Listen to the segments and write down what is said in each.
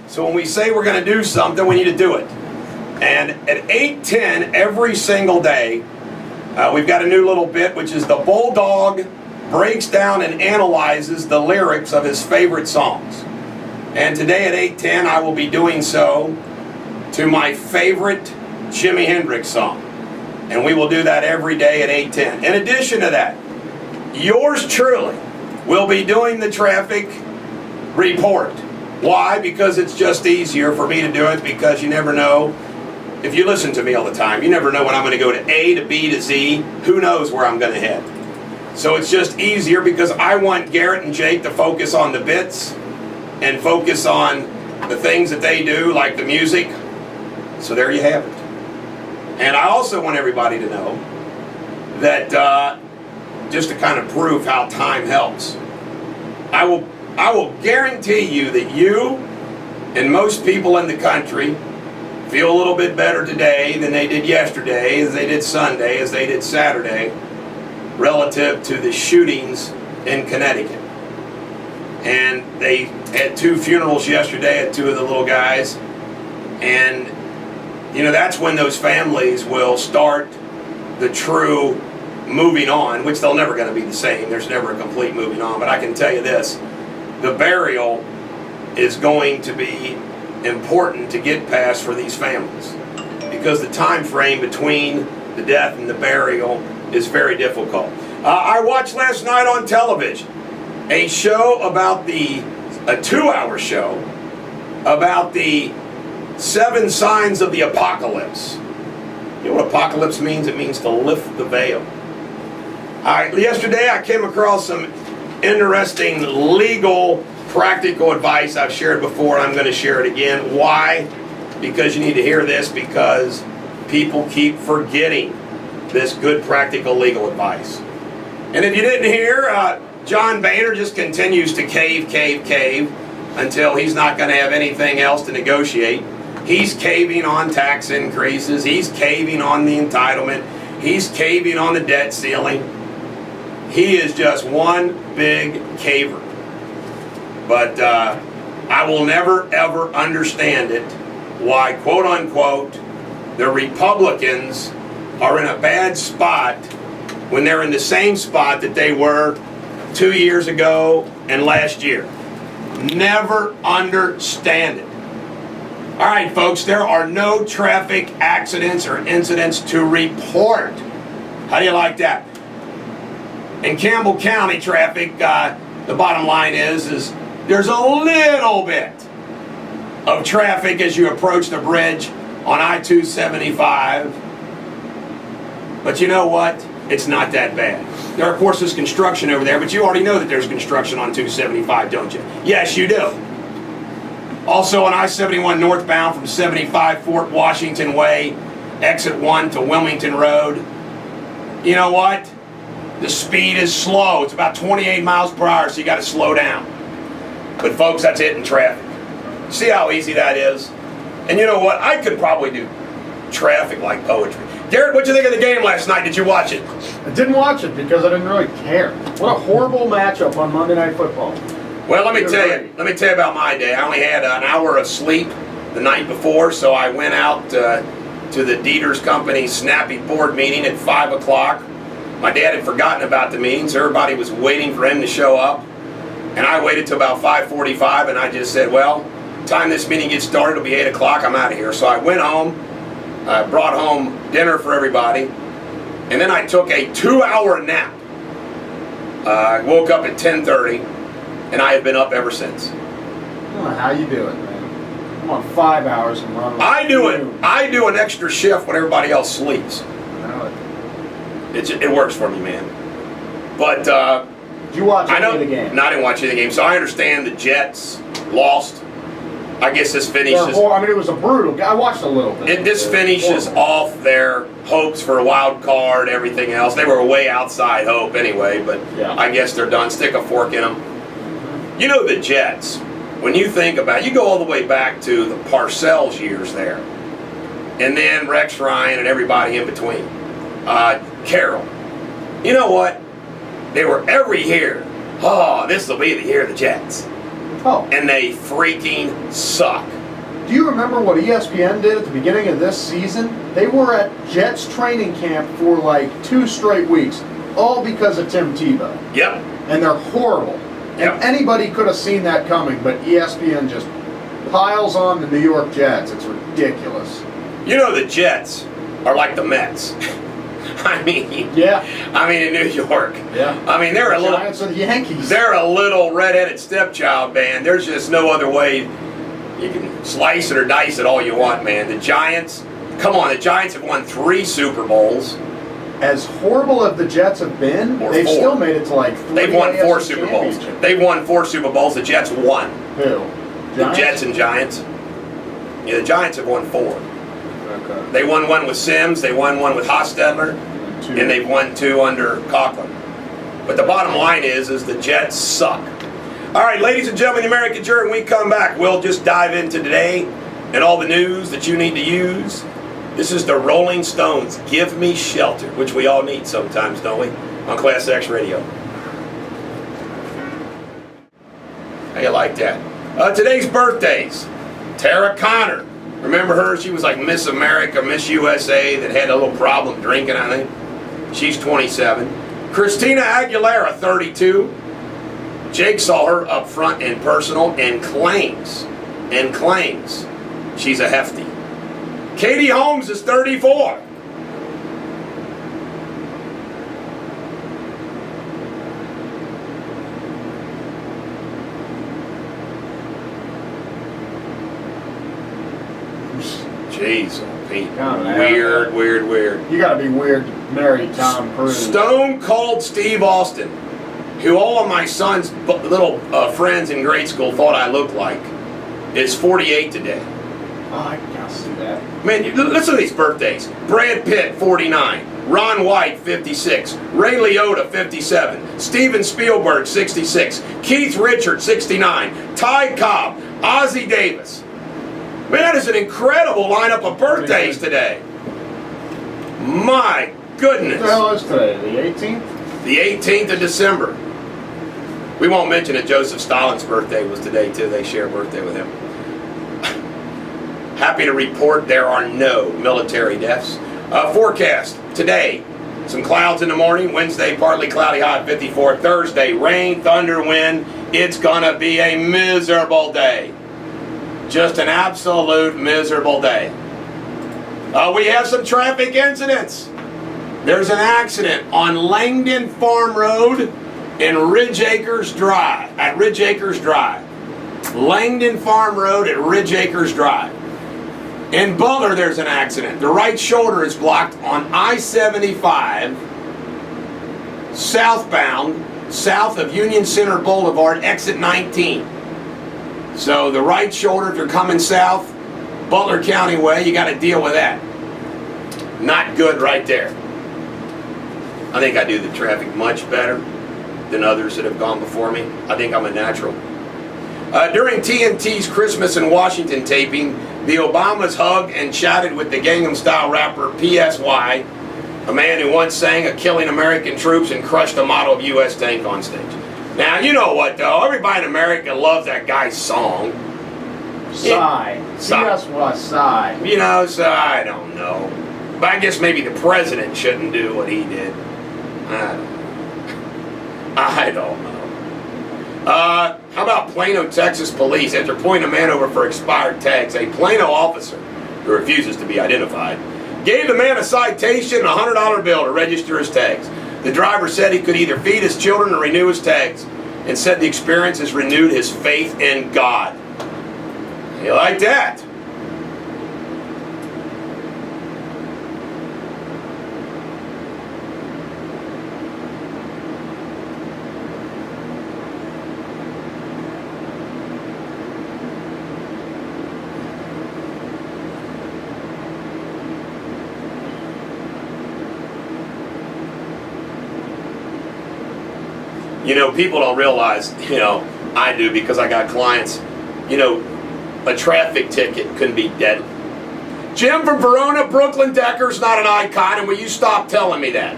So when we say we're going to do something, we need to do it. And at 8:10 every single day, we've got a new little bit, which is the Bulldog breaks down and analyzes the lyrics of his favorite songs. And today at 8:10, I will be doing so to my favorite Jimi Hendrix song. And we will do that every day at 8:10. In addition to that, yours truly will be doing the traffic report. Why? Because it's just easier for me to do it, because you never know. If you listen to me all the time, you never know when I'm going to go to A to B to Z. Who knows where I'm going to head? So it's just easier because I want Garrett and Jake to focus on the bits and focus on the things that they do, like the music. So there you have it. And I also want everybody to know that just to kind of prove how time helps, I will guarantee you that you and most people in the country feel a little bit better today than they did yesterday, as they did Sunday, as they did Saturday, relative to the shootings in Connecticut. And they had 2 funerals yesterday at 2 of the little guys. And, you know, that's when those families will start the true moving on, which they're never going to be the same. There's never a complete moving on. But I can tell you this, the burial is going to be important to get past for these families, because the time frame between the death and the burial is very difficult. I watched last night on television a show about a 2-hour show about the 7 signs of the apocalypse. You know what apocalypse means? It means to lift the veil. Yesterday I came across some interesting legal practical advice I've shared before. I'm going to share it again. Why? Because you need to hear this, because people keep forgetting this good practical legal advice. And if you didn't hear, John Boehner just continues to cave until he's not going to have anything else to negotiate. He's caving on tax increases. He's caving on the entitlement. He's caving on the debt ceiling. He is just one big caver. But I will never, ever understand it, why, quote unquote, the Republicans are in a bad spot when they're in the same spot that they were 2 years ago and last year. Never understand it. All right, folks, there are no traffic accidents or incidents to report. How do you like that? In Campbell County traffic, the bottom line is there's a little bit of traffic as you approach the bridge on I-275. But you know what? It's not that bad. There, of course, is construction over there, but you already know that there's construction on 275, don't you? Yes, you do. Also on I-71 northbound from 75 Fort Washington Way, exit 1 to Wilmington Road. You know what? The speed is slow. It's about 28 miles per hour, so you got to slow down. But folks, that's it in traffic. See how easy that is? And you know what? I could probably do traffic like poetry. Garrett, what'd you think of the game last night? Did you watch it? I didn't watch it because I didn't really care. What a horrible matchup on Monday Night Football. Well, let me tell you about my day. I only had an hour of sleep the night before, so I went out to the Dieters Company Snappy Board meeting at 5 o'clock. My dad had forgotten about the meeting, so everybody was waiting for him to show up. And I waited till about 5:45, and I just said, well, time this meeting gets started, it'll be 8 o'clock, I'm out of here. So I went home, brought home dinner for everybody, and then I took a 2-hour nap. I woke up at 10:30, and I have been up ever since. I don't know how you do it, man. I'm on 5 hours and run. I do an extra shift when everybody else sleeps. It works for me, man. But did you watch any of the game? No, I didn't watch any of the game. So I understand the Jets lost. I guess this finishes. I mean, it was a brutal. I watched a little bit. This finishes off their hopes for a wild card, everything else. They were way outside hope anyway, but yeah. I guess they're done. Stick a fork in them. You know the Jets. When you think about it, you go all the way back to the Parcells years there, and then Rex Ryan and everybody in between. Carroll. You know what? They were every year, oh, this will be the year of the Jets. Oh. And they freaking suck. Do you remember what ESPN did at the beginning of this season? They were at Jets training camp for like 2 straight weeks, all because of Tim Tebow. Yep. And they're horrible. Yep. And anybody could have seen that coming, but ESPN just piles on the New York Jets. It's ridiculous. You know, the Jets are like the Mets. I mean, in New York. Yeah. I mean, they're a little. Giants are the Yankees. They're a little redheaded stepchild, man. There's just no other way. You can slice it or dice it all you want, man. The Giants, come on, the Giants have won 3 Super Bowls. As horrible as the Jets have been, Or they've 4. still made it to like 3 They've won 4 AFC Super Bowls. championships. They've won 4 Super Bowls. The Jets won. Who? The Jets and Giants. Yeah, the Giants have won 4. Okay. They won 1 with Sims. They won 1 with Hostetler. 2. And they've won 2 under Coughlin. But the bottom line is the Jets suck. All right, ladies and gentlemen, the American Jury, when we come back, we'll just dive into today and all the news that you need to use. This is the Rolling Stones, Give Me Shelter, which we all need sometimes, don't we? On Class X Radio. How you like that? Today's birthdays. Tara Conner. Remember her? She was like Miss America, Miss USA that had a little problem drinking, I think. She's 27. Christina Aguilera, 32. Jake saw her up front and personal and claims she's a hefty. Katie Holmes is 34. Jeez, Pete. Weird. You gotta be weird to marry Tom Cruise. Stone Cold Steve Austin, who all of my son's little friends in grade school thought I looked like, is 48 today. Oh, I gotta see that. Man, listen to these birthdays. Brad Pitt, 49. Ron White, 56. Ray Liotta, 57. Steven Spielberg, 66. Keith Richards, 69. Ty Cobb, Ozzie Davis. Man, that is an incredible lineup of birthdays today. My goodness. What the hell is today? The 18th? The 18th of December. We won't mention that Joseph Stalin's birthday was today, too. They share a birthday with him. Happy to report there are no military deaths. Forecast today, some clouds in the morning. Wednesday, partly cloudy, high 54. Thursday, rain, thunder, wind. It's gonna be a miserable day. Just an absolute miserable day. We have some traffic incidents. There's an accident on Langdon Farm Road in Ridge Acres Drive. Langdon Farm Road at Ridge Acres Drive. In Butler, there's an accident. The right shoulder is blocked on I-75 southbound, south of Union Center Boulevard, exit 19. So the right shoulder, if you're coming south, Butler County way, you got to deal with that. Not good right there. I think I do the traffic much better than others that have gone before me. I think I'm a natural. During TNT's Christmas in Washington taping, the Obamas hugged and chatted with the Gangnam Style rapper PSY, a man who once sang of killing American troops and crushed a model of U.S. tank on stage. Now, you know what, though? Everybody in America loves that guy's song. Sigh. Sigh. You know, so I don't know. But I guess maybe the president shouldn't do what he did. I don't know. How about Plano, Texas police? After pulling a man over for expired tags, a Plano officer, who refuses to be identified, gave the man a citation and a $100 bill to register his tags. The driver said he could either feed his children or renew his tags, and said the experience has renewed his faith in God. You like that? You know, people don't realize, I do because I got clients, a traffic ticket can be deadly. Jim from Verona, Brooklyn Decker's not an icon, and will you stop telling me that?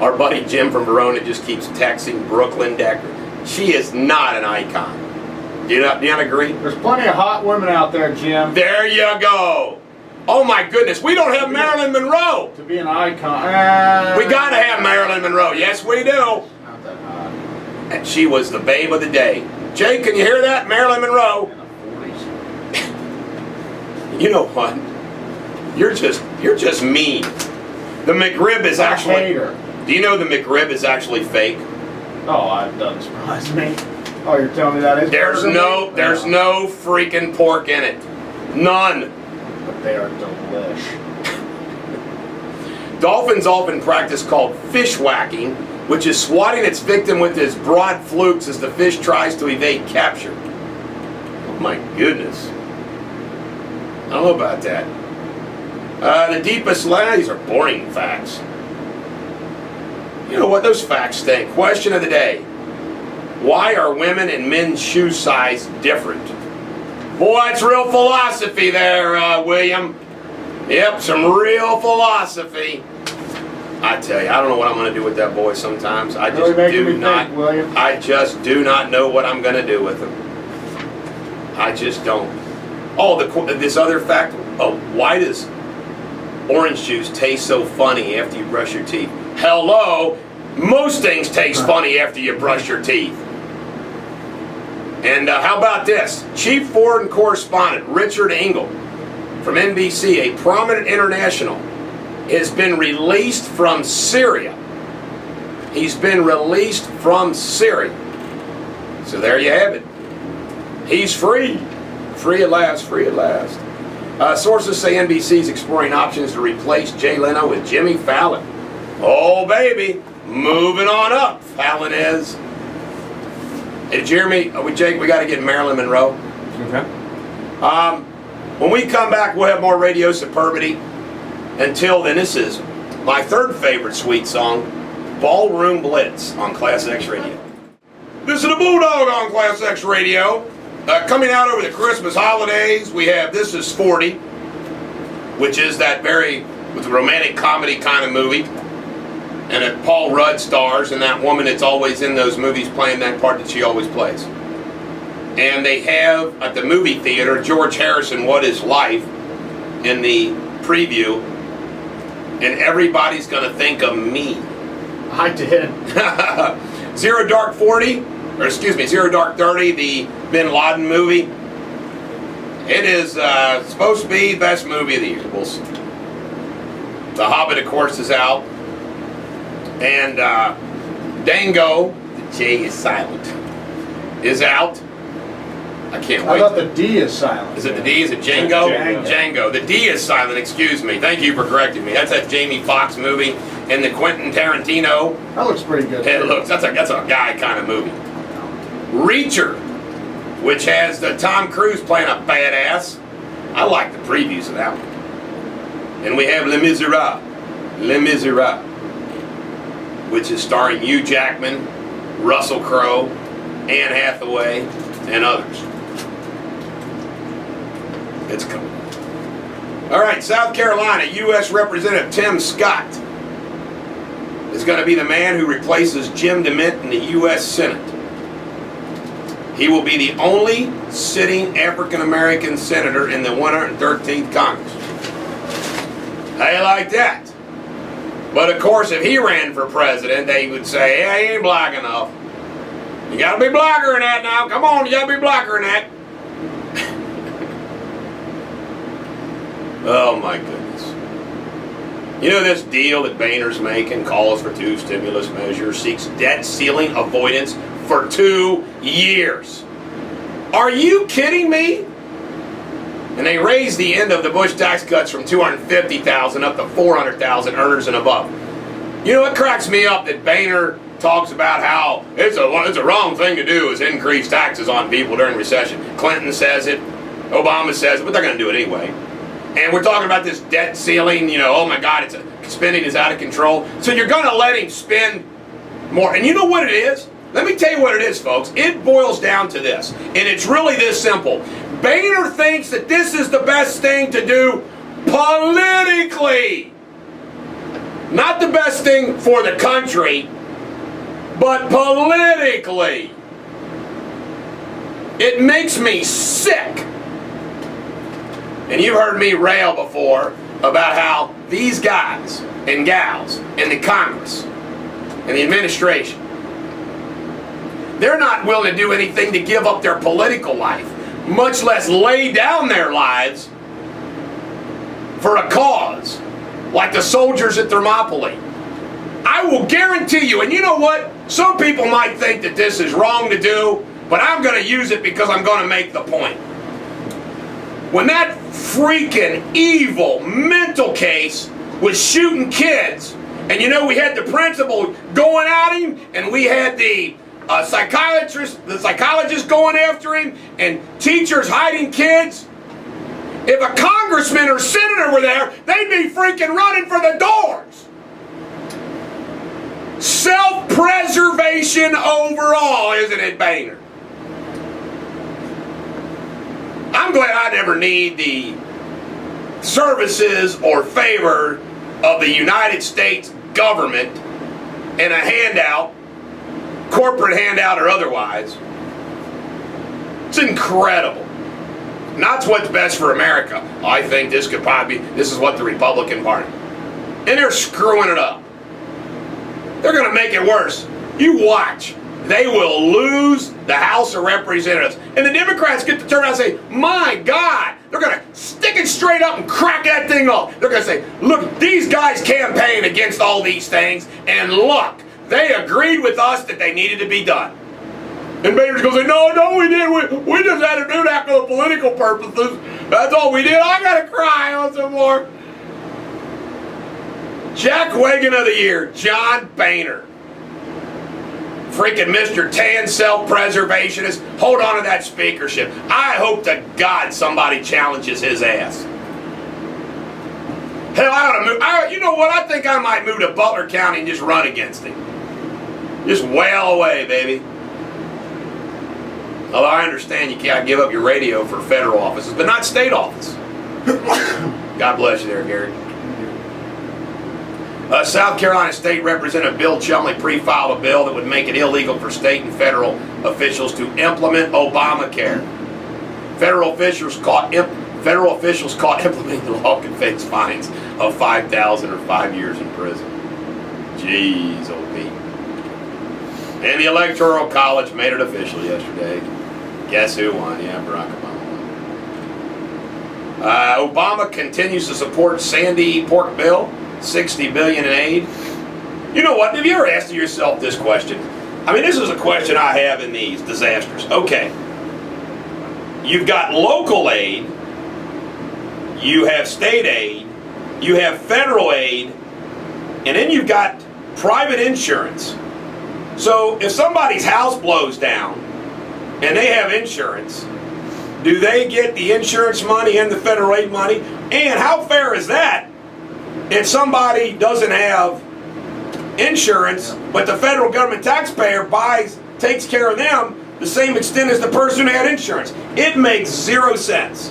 Our buddy Jim from Verona just keeps texting Brooklyn Decker. She is not an icon. Do you not agree? There's plenty of hot women out there, Jim. There you go. Oh my goodness, we don't have Marilyn Monroe. To be an icon. We gotta have Marilyn Monroe. Yes, we do. Not that hot. And she was the babe of the day. Jake, can you hear that? Marilyn Monroe. In the 40s. You know what? You're just mean. The McRib is actually. I hate her. Do you know the McRib is actually fake? Oh, that doesn't surprise me. Oh, you're telling me that is? There's no freaking pork in it. None. But they are delish. Dolphins often practice called fish whacking, which is swatting its victim with his broad flukes as the fish tries to evade capture. Oh my goodness. I don't know about that. The deepest these are boring facts. You know what? Those facts stink. Question of the day. Why are women and men's shoe size different? Boy, that's real philosophy there, William. Yep, some real philosophy. I tell you, I don't know what I'm going to do with that boy sometimes. I just do not. I just do not know what I'm going to do with him. I just don't. Oh, this other fact. Oh, why does orange juice taste so funny after you brush your teeth? Hello, most things taste funny after you brush your teeth. And how about this? Chief foreign correspondent Richard Engel from NBC, a prominent international, has been released from Syria. He's been released from Syria. So there you have it. He's free. Free at last, free at last. Sources say NBC is exploring options to replace Jay Leno with Jimmy Fallon. Oh, baby. Moving on up, Fallon is. Hey, Jeremy, Jake, we got to get Marilyn Monroe. Okay. When we come back, we'll have more Radio Superbity. Until then, this is my third favorite sweet song, Ballroom Blitz on Class X Radio. This is the Bulldog on Class X Radio. Coming out over the Christmas holidays, we have This Is 40, which is that with a romantic comedy kind of movie. And Paul Rudd stars, and that woman that's always in those movies playing that part that she always plays. And they have, at the movie theater, George Harrison, What Is Life, in the preview. And everybody's going to think of me. I did. Zero Dark 30, the Bin Laden movie. It is supposed to be the best movie of the year. We'll see. The Hobbit, of course, is out. And Dango, the J is silent, is out. I can't wait. I thought the D is silent. Is it the D? Is it Django? Django. Django. The D is silent, excuse me. Thank you for correcting me. That's that Jamie Foxx movie and the Quentin Tarantino. That looks pretty good. It looks, that's a guy kind of movie. Reacher, which has the Tom Cruise playing a badass. I like the previews of that one. And we have Les Miserables, which is starring Hugh Jackman, Russell Crowe, Anne Hathaway, and others. It's coming. All right, South Carolina, U.S. Representative Tim Scott is going to be the man who replaces Jim DeMint in the U.S. Senate. He will be the only sitting African-American senator in the 113th Congress. How you like that? But of course, if he ran for president, they would say, "Yeah, he ain't black enough. You gotta be blacker than that now. Come on, you gotta be blacker than that." Oh my goodness. You know this deal that Boehner's making calls for 2 stimulus measures, seeks debt ceiling avoidance for 2 years. Are you kidding me? And they raised the end of the Bush tax cuts from $250,000 up to $400,000 earners and above. You know what cracks me up that Boehner talks about how it's a wrong thing to do is increase taxes on people during recession. Clinton says it, Obama says it, but they're going to do it anyway. And we're talking about this debt ceiling, oh my God, spending is out of control. So you're going to let him spend more. And you know what it is? Let me tell you what it is, folks. It boils down to this. And it's really this simple. Boehner thinks that this is the best thing to do politically. Not the best thing for the country, but politically. It makes me sick. And you've heard me rail before about how these guys and gals in the Congress and the administration, they're not willing to do anything to give up their political life, much less lay down their lives for a cause like the soldiers at Thermopylae. I will guarantee you, and you know what? Some people might think that this is wrong to do, but I'm going to use it because I'm going to make the point. When that freaking evil mental case was shooting kids, and you know we had the principal going at him, and we had the psychologist going after him, and teachers hiding kids. If a congressman or senator were there, they'd be freaking running for the doors. Self-preservation overall, isn't it, Boehner? I'm glad I never need the services or favor of the United States government in a handout, corporate handout or otherwise. It's incredible. And that's what's best for America. I think this could probably be, this is what the Republican Party. And they're screwing it up. They're going to make it worse. You watch. They will lose the House of Representatives. And the Democrats get to turn around and say, my God, they're going to stick it straight up and crack that thing off. They're going to say, look, these guys campaigned against all these things, and look, they agreed with us that they needed to be done. And Boehner's going to say, no, we didn't. We just had to do that for political purposes. That's all we did. I got to cry on some more. Jack Wagon of the Year, John Boehner. Freaking Mr. Tan self-preservationist. Hold on to that speakership. I hope to God somebody challenges his ass. Hell, I ought to move. You know what? I think I might move to Butler County and just run against him. Just wail away, baby. Although I understand you can't give up your radio for federal offices, but not state office. God bless you there, Gary. South Carolina State Representative Bill Chumley pre-filed a bill that would make it illegal for state and federal officials to implement Obamacare. Federal officials caught implementing the law can face fines of $5,000 or 5 years in prison. Jeez, old Pete. And the Electoral College made it official yesterday. Guess who won? Yeah, Barack Obama won. Obama continues to support Sandy Pork Bill. $60 billion in aid. You know what? Have you ever asked yourself this question? I mean, this is a question I have in these disasters. Okay. You've got local aid, you have state aid, you have federal aid, and then you've got private insurance. So if somebody's house blows down and they have insurance, do they get the insurance money and the federal aid money? And how fair is that? If somebody doesn't have insurance, but the federal government taxpayer takes care of them the same extent as the person who had insurance. It makes 0 sense.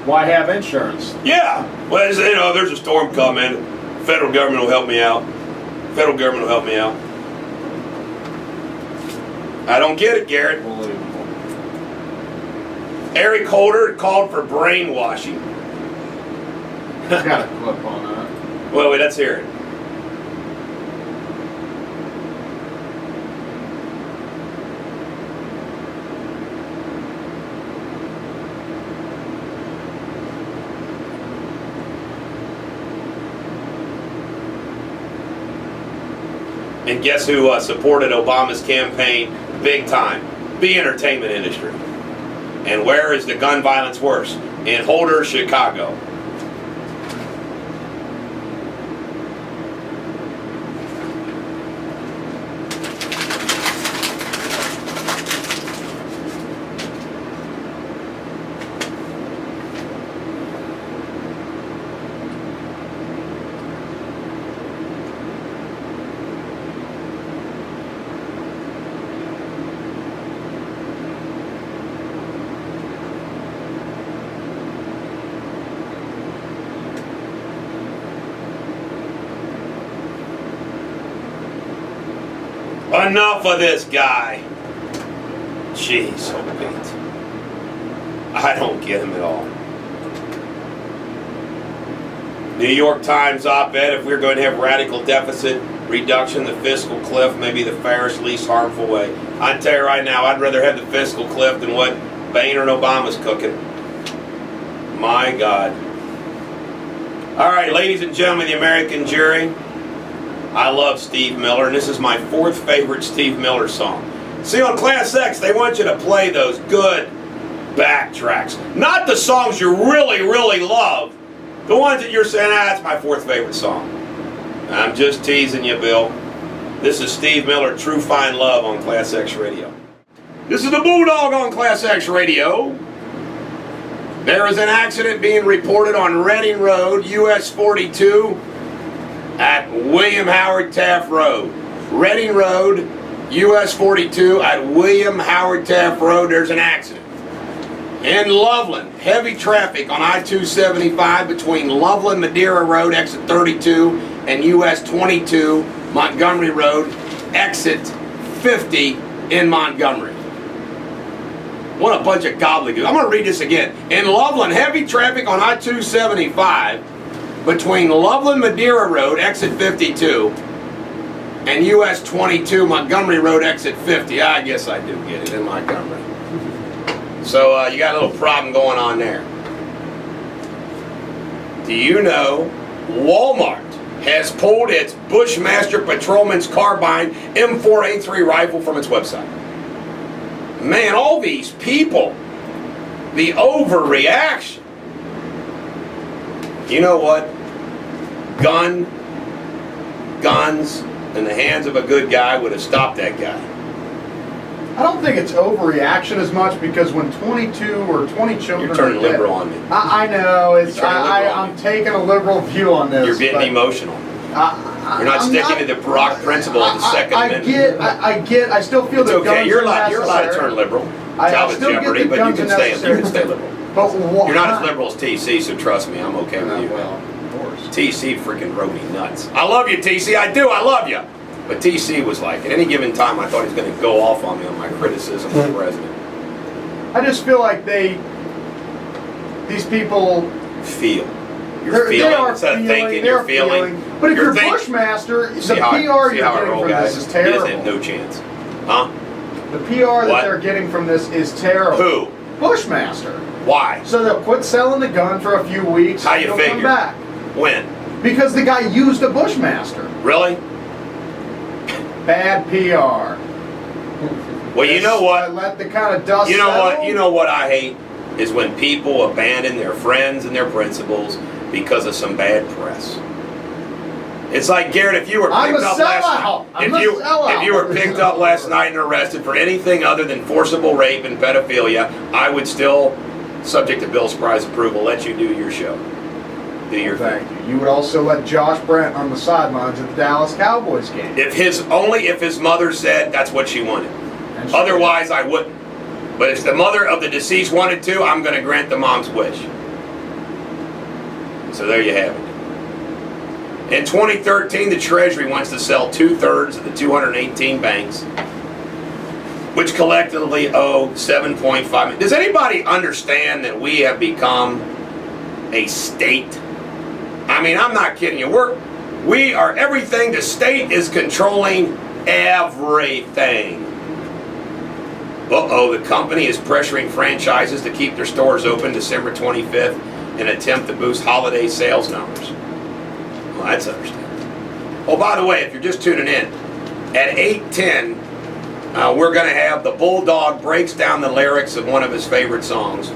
Why have insurance? Yeah. Well, you know, there's a storm coming. Federal government will help me out. Federal government will help me out. I don't get it, Garrett. Unbelievable. Eric Holder called for brainwashing. Got a clip on that. Well, wait, let's hear it. And guess who supported Obama's campaign big time? The entertainment industry. And where is the gun violence worse? In Holder, Chicago. Enough of this guy. Jeez, oh Pete. I don't get him at all. New York Times op-ed, if we're going to have radical deficit reduction, the fiscal cliff may be the fairest, least harmful way. I tell you right now, I'd rather have the fiscal cliff than what Boehner and Obama's cooking. My God. All right, ladies and gentlemen, the American jury, I love Steve Miller, and this is my 4th favorite Steve Miller song. See, on Class X, they want you to play those good backtracks. Not the songs you really, really love. The ones that you're saying, that's my 4th favorite song. I'm just teasing you, Bill. This is Steve Miller, True Fine Love on Class X Radio. This is the Bulldog on Class X Radio. There is an accident being reported on Reading Road, US 42, at William Howard Taft Road. Reading Road, US 42, at William Howard Taft Road, there's an accident. In Loveland, heavy traffic on I-275 between Loveland Madeira Road, exit 32, and US 22, Montgomery Road, exit 50 in Montgomery. What a bunch of gobbledygook. I'm going to read this again. In Loveland, heavy traffic on I-275 between Loveland Madeira Road, exit 52, and US 22, Montgomery Road, exit 50. I guess I do get it, in Montgomery. So you got a little problem going on there. Do you know Walmart has pulled its Bushmaster Patrolman's Carbine M4A3 rifle from its website? Man, all these people, the overreaction. You know what? Guns in the hands of a good guy would have stopped that guy. I don't think it's overreaction as much, because when 22 or 20 children You're turning are dead, liberal on me. I know. It's You're turning liberal on I'm me. taking a liberal view on this. You're getting emotional. You're not sticking to the Brock principle of the Second Amendment. I still feel It's that okay. guns You're are allowed to necessary. turn liberal. I Talbot still get Jeopardy, that but you guns can are stay. You necessary. can stay liberal. But why? You're not as liberal as TC, so trust me, I'm okay with you. Well, of course. TC freaking drove me nuts. I love you, TC. I do. I love you. But TC was like, at any given time, I thought he was going to go off on me on my criticism of the president. I just feel like these people. Feel. You're feeling instead of thinking. You're feeling. But if you're thinking. Bushmaster, the See how PR see you're how our getting old from guy this is He doesn't have terrible. no chance. Huh? The PR that What? they're getting from this is terrible. Who? Bushmaster. Why? So they'll quit selling the gun for a few weeks. How and you it'll figure? come back. When? Because the guy used a Bushmaster. Really? Bad PR. Well, you know what? Let the kind of dust You know what? settle. You know what I hate is when people abandon their friends and their principles because of some bad press. It's like, Garrett, if you were I'm picked a up last sellout. night, I'm a sellout. if you were picked up last night and arrested for anything other than forcible rape and pedophilia, I would still, subject to Bill Spry's approval, let you do your show. Do your thing. Thank you. You would also let Josh Brent on the sidelines at the Dallas Cowboys game. If his mother said that's what she wanted. And she- Otherwise, I wouldn't. But if the mother of the deceased wanted to, I'm going to grant the mom's wish. So there you have it. In 2013, the Treasury wants to sell 2/3 of the 218 banks, which collectively owe $7.5 million. Does anybody understand that we have become a state? I mean, I'm not kidding you. We are everything. The state is controlling everything. Uh-oh, the company is pressuring franchises to keep their stores open December 25th in an attempt to boost holiday sales numbers. Well, that's understandable. Oh, by the way, if you're just tuning in, at 8:10, we're going to have the Bulldog breaks down the lyrics of one of his favorite songs.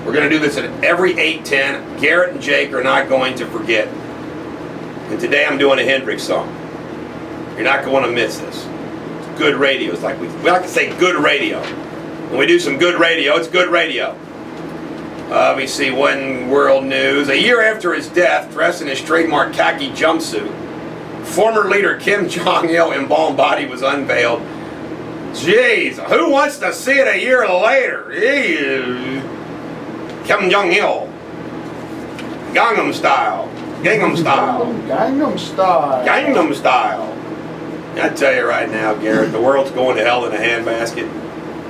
We're going to do this at every 8:10. Garrett and Jake are not going to forget. And today I'm doing a Hendrix song. You're not going to miss this. It's good radio. It's like we like to say good radio. When we do some good radio, it's good radio. Let me see, one world news. A year after his death, dressed in his trademark khaki jumpsuit, former leader Kim Jong-il embalmed body was unveiled. Jeez, who wants to see it a year later? Jeez. Kim Jong-il. Gangnam Style. Gangnam Style. Gangnam Style. Gangnam Style. I tell you right now, Garrett, the world's going to hell in a handbasket.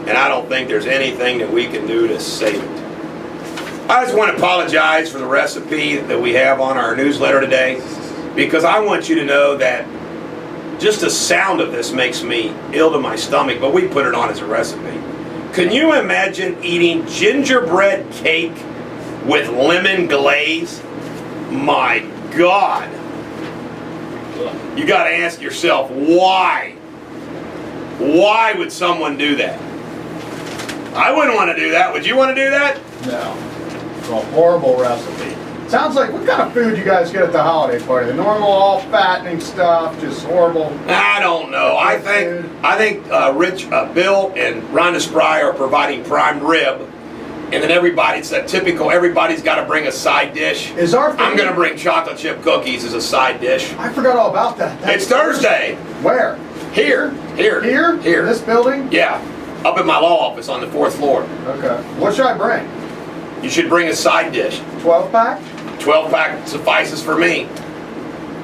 And and I don't think there's anything that we can do to save it. I just want to apologize for the recipe that we have on our newsletter today, because I want you to know that just the sound of this makes me ill to my stomach, but we put it on as a recipe. Can you imagine eating gingerbread cake with lemon glaze? My God. You got to ask yourself, why? Why would someone do that? I wouldn't want to do that. Would you want to do that? No. It's a horrible recipe. Sounds like, what kind of food you guys get at the holiday party? The normal, all fattening stuff, just horrible. I don't know. I think Bill and Rhonda Spry are providing prime rib, and then everybody's that typical. Everybody's got to bring a side dish. Is our I'm going to bring chocolate chip cookies as a side dish. I forgot all about that. It's Thursday. Where? Here. Here? In this building? Yeah, up in my law office on the 4th floor. Okay. What should I bring? You should bring a side dish. 12-pack? 12-pack suffices for me.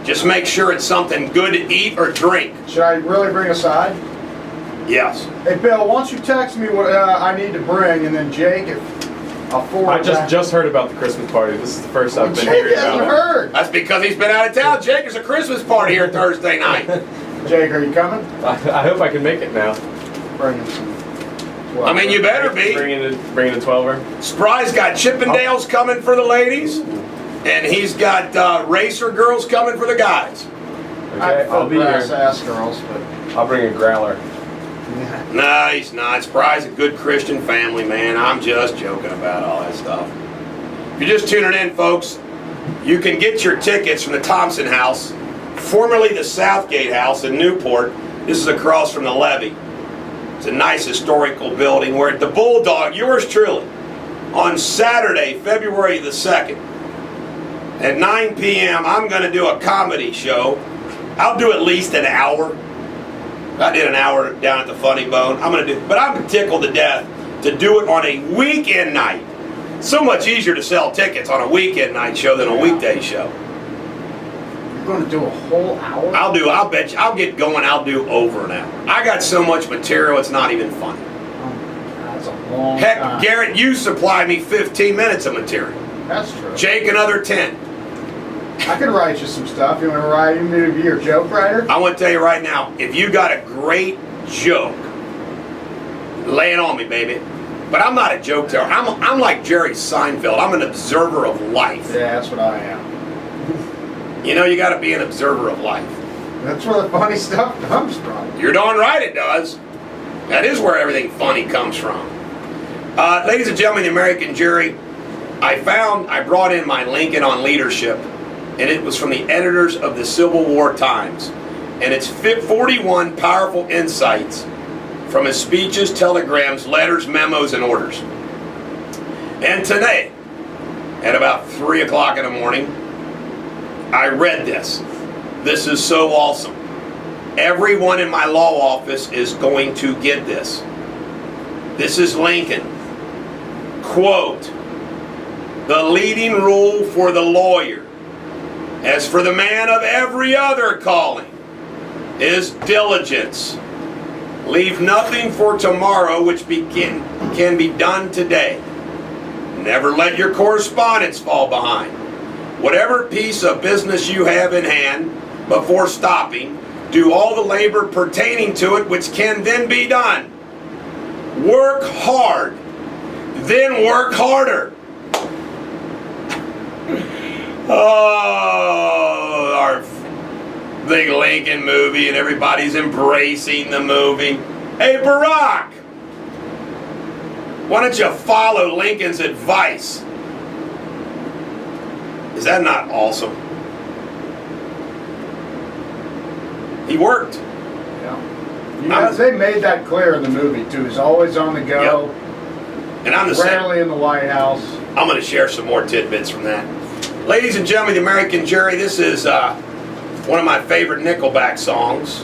Just make sure it's something good to eat or drink. Should I really bring a side? Yes. Hey, Bill, why don't you text me what I need to bring, and then Jake, if I'll forward I just heard about the Christmas party. This is the first I've been Jake hearing hasn't about it. heard. That's because he's been out of town. Jake, there's a Christmas party here Thursday night. Jake, are you coming? I hope I can make it now. Bring him some. I mean, you better be. Bringing a 12er. Spry's got Chippendales coming for the ladies, and he's got Racer girls coming for the guys. Okay, I'll be here. Ass girls, but I'll bring a growler. No, he's not. Spry's a good Christian family man. I'm just joking about all that stuff. If you're just tuning in, folks, you can get your tickets from the Thompson House, formerly the Southgate House in Newport. This is across from the levee. It's a nice historical building. We're at the Bulldog, yours truly, on Saturday, February the 2nd. At 9 p.m., I'm going to do a comedy show. I'll do at least an hour. I did an hour down at the Funny Bone. But I'm tickled to death to do it on a weekend night. So much easier to sell tickets on a weekend night show than a weekday show. you're going to do a whole hour? I'll bet you, I'll get going, I'll do over an hour. I got so much material, it's not even funny. That's a long Heck, time. Garrett, you supply me 15 minutes of material. That's true. Jake, another 10. I could write you some stuff. You want to write? You want me to be your joke writer? I want to tell you right now, if you got a great joke, lay it on me, baby. But I'm not a joke teller. I'm like Jerry Seinfeld. I'm an observer of life. Yeah, that's what I am. You know, you got to be an observer of life. That's where the funny stuff comes from. You're darn right it does. That is where everything funny comes from. Ladies and gentlemen, the American jury, I brought in my Lincoln on Leadership, and it was from the editors of the Civil War Times. And it's 41 powerful insights from his speeches, telegrams, letters, memos, and orders. And today, at about 3 o'clock in the morning, I read this. This is so awesome. Everyone in my law office is going to get this. This is Lincoln. Quote, "The leading rule for the lawyer, as for the man of every other calling, is diligence. Leave nothing for tomorrow which can be done today. Never let your correspondence fall behind. Whatever piece of business you have in hand, before stopping, do all the labor pertaining to it which can then be done. Work hard, then work harder." Oh, our big Lincoln movie, and everybody's embracing the movie. Hey, Barack, why don't you follow Lincoln's advice? Is that not awesome? He worked. Yeah. They made that clear in the movie too. He's always on the go. Yep. And I'm the same. Rarely in the White House. I'm going to share some more tidbits from that. Ladies and gentlemen, the American jury, this is one of my favorite Nickelback songs.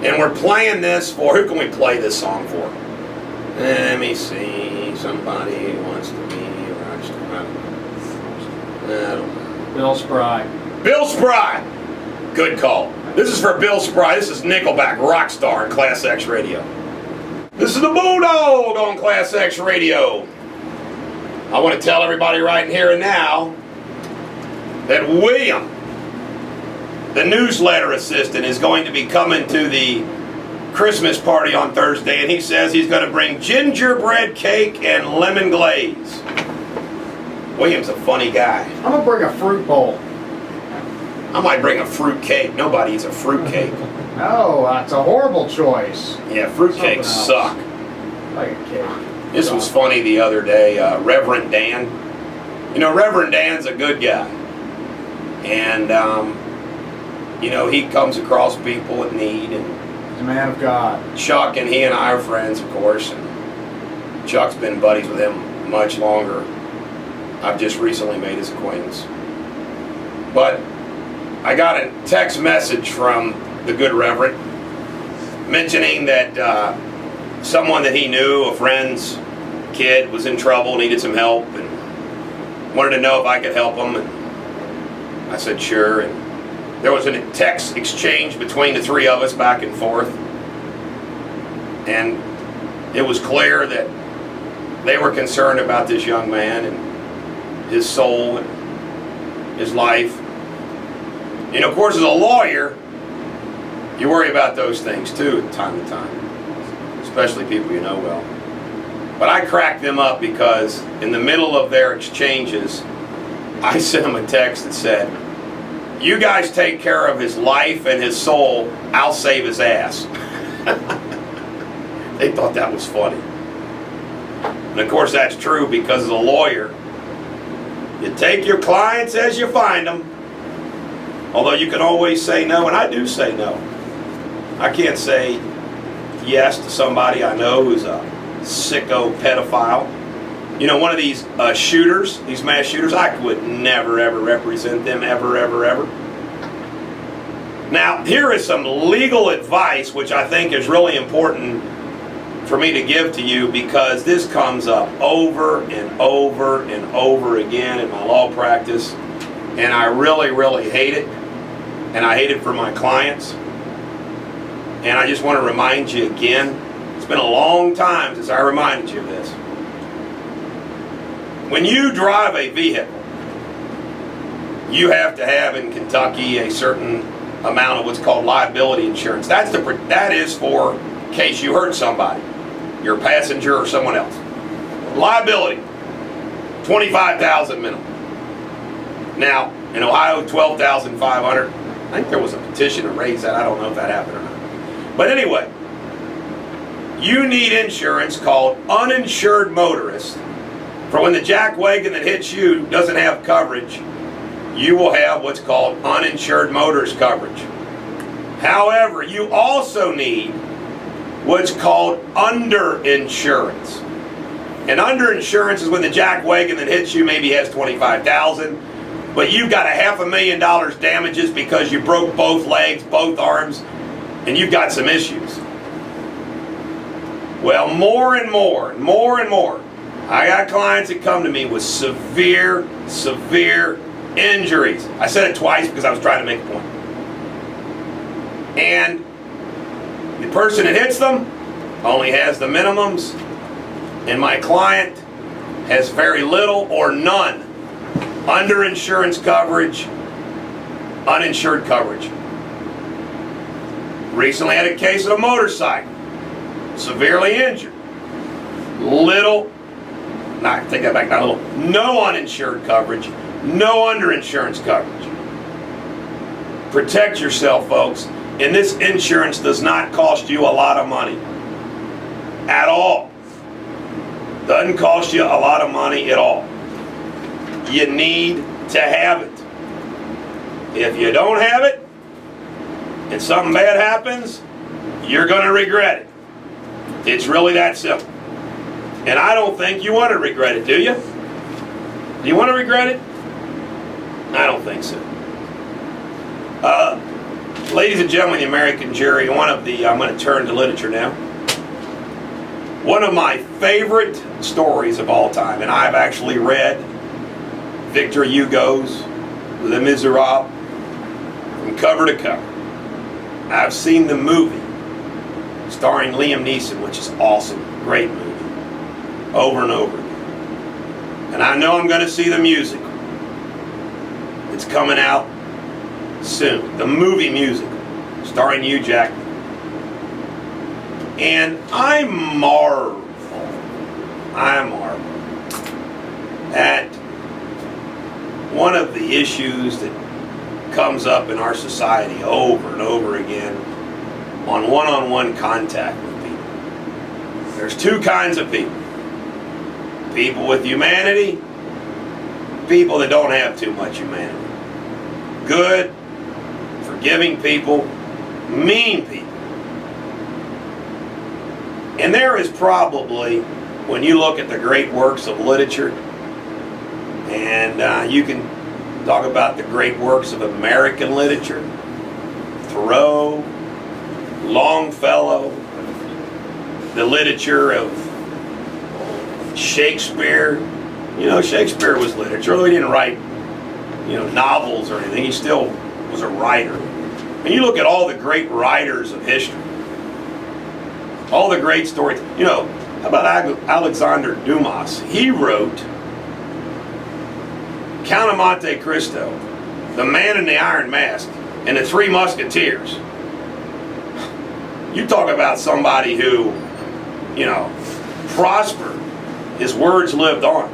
And we're playing this for, who can we play this song for? Let me see, somebody wants to be a rock star. I don't know. Bill Spry. Bill Spry! Good call. This is for Bill Spry. This is Nickelback, Rockstar, on Class X Radio. This is the Bulldog on Class X Radio. I want to tell everybody right here and now that William, the newsletter assistant, is going to be coming to the Christmas party on Thursday, and he says he's going to bring gingerbread cake and lemon glaze. William's a funny guy. I'm gonna bring a fruit bowl. I might bring a fruit cake. Nobody eats a fruit cake. No, that's a horrible choice. Yeah, fruit cakes Something suck. Like a cake. This was funny the other day. Reverend Dan. You know, Reverend Dan's a good guy. And, you know, he comes across people in need. And He's a man of God. Chuck and he and I are friends, of course. And Chuck's been buddies with him much longer. I've just recently made his acquaintance. But I got a text message from the good Reverend mentioning that someone that he knew, a friend's kid, was in trouble, needed some help, and wanted to know if I could help him. And I said sure. And there was a text exchange between the three of us back and forth. And it was clear that they were concerned about this young man and his soul and his life. And of course, as a lawyer, you worry about those things too, from time to time, especially people you know well. But I cracked them up because in the middle of their exchanges, I sent them a text that said, "You guys take care of his life and his soul, I'll save his ass." They thought that was funny. And of course that's true, because as a lawyer, you take your clients as you find them. Although you can always say no, and I do say no. I can't say yes to somebody I know who's a sicko pedophile. You know, one of these shooters, these mass shooters, I would never ever represent them, ever, ever, ever. Now, here is some legal advice which I think is really important for me to give to you, because this comes up over and over and over again in my law practice, and I really, really hate it, and I hate it for my clients. And I just want to remind you again, it's been a long time since I reminded you of this. When you drive a vehicle, you have to have in Kentucky a certain amount of what's called liability insurance. That is for in case you hurt somebody, your passenger or someone else. Liability, $25,000 minimum. Now, in Ohio, $12,500. I think there was a petition to raise that. I don't know if that happened or not. But anyway, you need insurance called uninsured motorist. For when the jackwagon that hits you doesn't have coverage, you will have what's called uninsured motorist coverage. However, you also need what's called underinsurance. And underinsurance is when the jackwagon that hits you maybe has $25,000, but you've got $500,000 damages because you broke both legs, both arms, and you've got some issues. Well, more and more, I got clients that come to me with severe injuries. I said it twice because I was trying to make a point. And the person that hits them only has the minimums, and my client has very little or none underinsurance coverage, uninsured coverage. Recently had a case of a motorcycle, severely injured. No uninsured coverage, no underinsurance coverage. Protect yourself, folks. And this insurance does not cost you a lot of money. At all. Doesn't cost you a lot of money at all. You need to have it. If you don't have it, and something bad happens, you're going to regret it. It's really that simple. And I don't think you want to regret it, do you? Do you want to regret it? I don't think so. Ladies and gentlemen, the American jury, I'm going to turn to literature now. One of my favorite stories of all time, and I've actually read Victor Hugo's Les Miserables from cover to cover. I've seen the movie starring Liam Neeson, which is awesome. Great movie. Over and over again. And I know I'm going to see the musical. It's coming out soon. The movie musical, starring Hugh Jackman. And I marvel at one of the issues that comes up in our society over and over again on one-on-one contact with people. There's two kinds of people. People with humanity, people that don't have too much humanity. Good, forgiving people, mean people. And there is probably, when you look at the great works of literature, and you can talk about the great works of American literature, Thoreau, Longfellow, the literature of Shakespeare. You know, Shakespeare was literature, although he didn't write, novels or anything. He still was a writer. And you look at all the great writers of history, all the great stories. How about Alexander Dumas? He wrote Count of Monte Cristo, The Man in the Iron Mask, and The Three Musketeers. You talk about somebody who, prospered. His words lived on.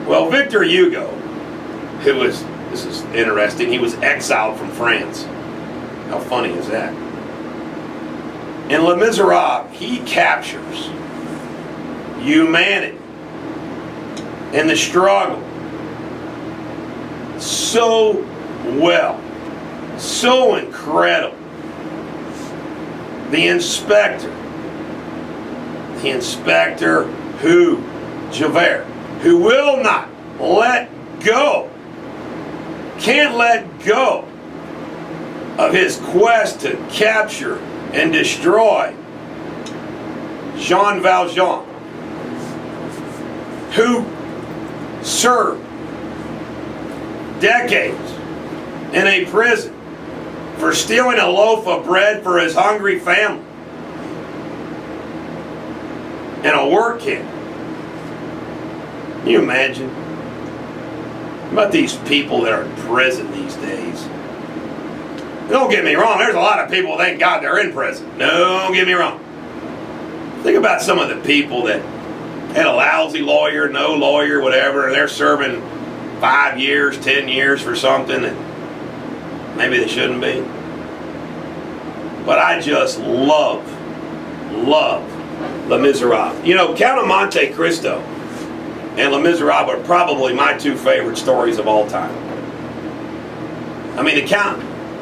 Well, Victor Hugo, this is interesting, he was exiled from France. How funny is that? In Les Miserables, he captures humanity and the struggle so well, so incredible. The inspector who, Javert, who will not let go, can't let go of his quest to capture and destroy Jean Valjean, who served decades in a prison for stealing a loaf of bread for his hungry family in a work camp. Can you imagine? About these people that are in prison these days. Don't get me wrong, there's a lot of people, thank God, they're in prison. Don't get me wrong. Think about some of the people that had a lousy lawyer, no lawyer, whatever, and they're serving 5 years, 10 years for something that maybe they shouldn't be. But I just love Les Miserables. Count of Monte Cristo and Les Miserables are probably my two favorite stories of all time. I mean,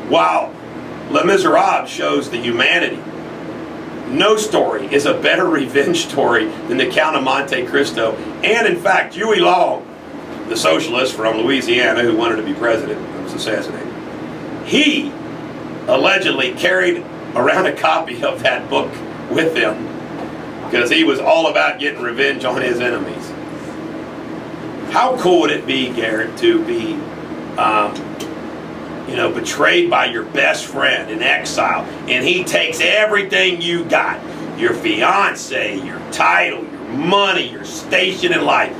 while Les Miserables shows the humanity, no story is a better revenge story than the Count of Monte Cristo. And in fact, Huey Long, the socialist from Louisiana who wanted to be president and was assassinated, he allegedly carried around a copy of that book with him because he was all about getting revenge on his enemies. How cool would it be, Garrett, to be betrayed by your best friend in exile, and he takes everything you got, your fiance, your title, your money, your station in life,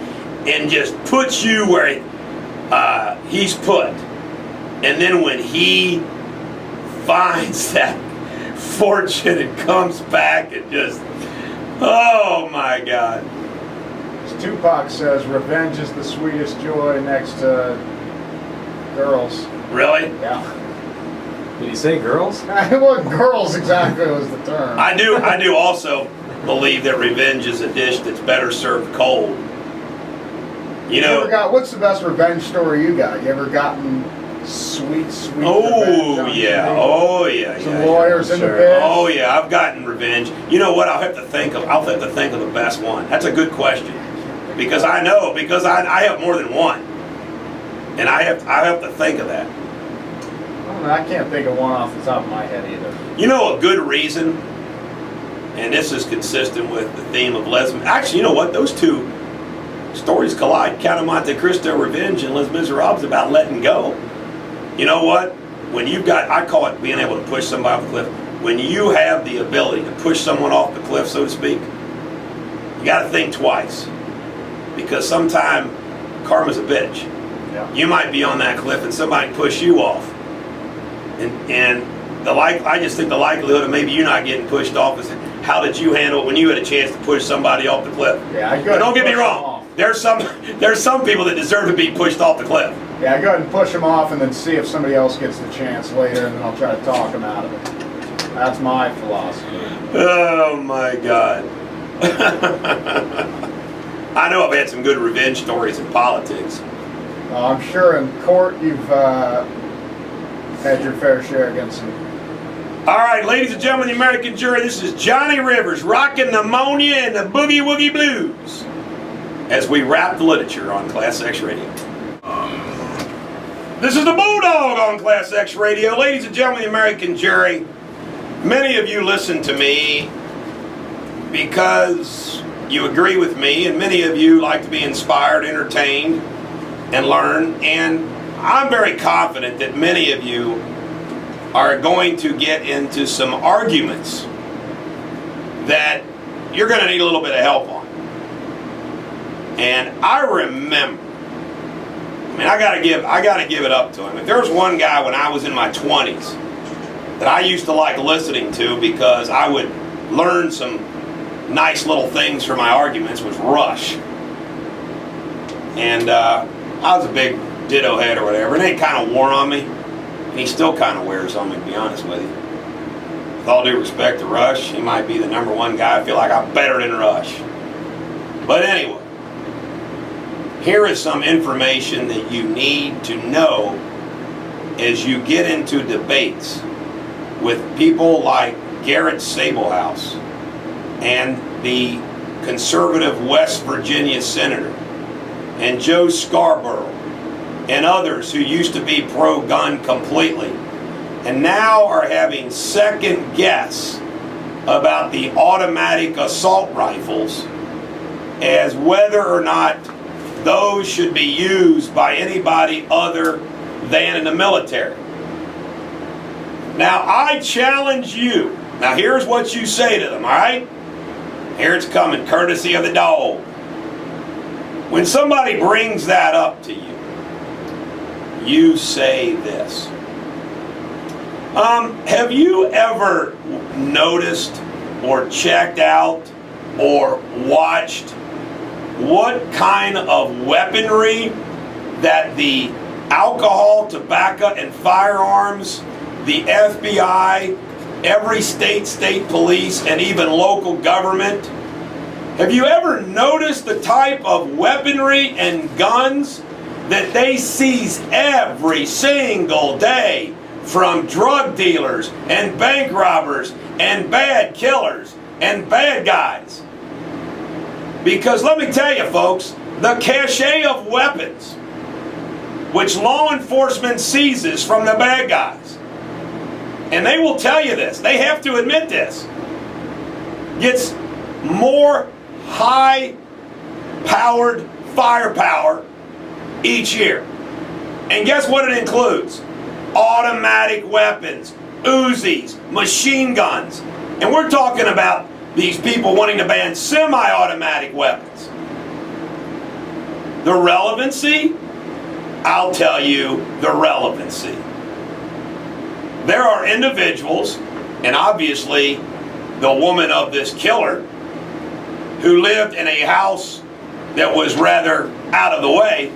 and just puts you where he's put. And then when he finds that fortune and comes back and just, oh my God. As Tupac says, revenge is the sweetest joy next to girls. Really? Yeah. Did he say girls? Well, girls exactly was the term. I do also believe that revenge is a dish that's better served cold. What's the best revenge story you got? You ever gotten sweet revenge? Oh yeah. Some lawyers in the biz? Oh yeah, I've gotten revenge. You know what? I'll have to think of the best one. That's a good question. Because I have more than one. And I have to think of that. I can't think of one off the top of my head either. A good reason, and this is consistent with the theme of actually, you know what? Those two stories collide. Count of Monte Cristo, revenge, and Les Miserables about letting go. You know what? When you've got, I call it being able to push somebody off a cliff. when you have the ability to push someone off the cliff, so to speak, you got to think twice. Because sometimes karma's a bitch. Yeah. You might be on that cliff and somebody push you off. And I just think the likelihood of maybe you not getting pushed off is how did you handle it when you had a chance to push somebody off the cliff? Yeah, I But don't get me push 'em wrong. off. There's some people that deserve to be pushed off the cliff. Yeah, I go ahead and push them off and then see if somebody else gets the chance later, and then I'll try to talk them out of it. That's my philosophy. Oh my God. I know I've had some good revenge stories in politics. I'm sure in court you've had your fair share against some. All right, ladies and gentlemen, the American jury, this is Johnny Rivers rocking pneumonia and the boogie woogie blues as we wrap the literature on Class X Radio. This is the Bulldog on Class X Radio. Ladies and gentlemen, the American jury, many of you listen to me because you agree with me, and many of you like to be inspired, entertained, and learn. And I'm very confident that many of you are going to get into some arguments that you're going to need a little bit of help on. And I remember, I gotta give it up to him. If there was one guy when I was in my 20s that I used to like listening to because I would learn some nice little things from my arguments, was Rush. And I was a big ditto head or whatever, and they kind of wore on me. And he still kind of wears on me, to be honest with you. With all due respect to Rush, he might be the #1 guy. I feel like I'm better than Rush. But anyway, here is some information that you need to know as you get into debates with people like Garrett Sablehouse and the conservative West Virginia senator and Joe Scarborough and others who used to be pro-gun completely and now are having second guess about the automatic assault rifles as whether or not those should be used by anybody other than in the military. Now I challenge you. Now here's what you say to them, all right? Here it's coming, courtesy of the dog. When somebody brings that up to you, you say this. Have you ever noticed or checked out or watched what kind of weaponry that the alcohol, tobacco, and firearms, the FBI, every state police, and even local government, have you ever noticed the type of weaponry and guns that they seize every single day from drug dealers and bank robbers and bad killers and bad guys? Because let me tell you folks, the cache of weapons which law enforcement seizes from the bad guys, and they will tell you this, they have to admit this, gets more high-powered firepower each year. And guess what it includes? Automatic weapons, Uzis, machine guns. And we're talking about these people wanting to ban semi-automatic weapons. The relevancy? I'll tell you the relevancy. There are individuals, and obviously the woman of this killer, who lived in a house that was rather out of the way.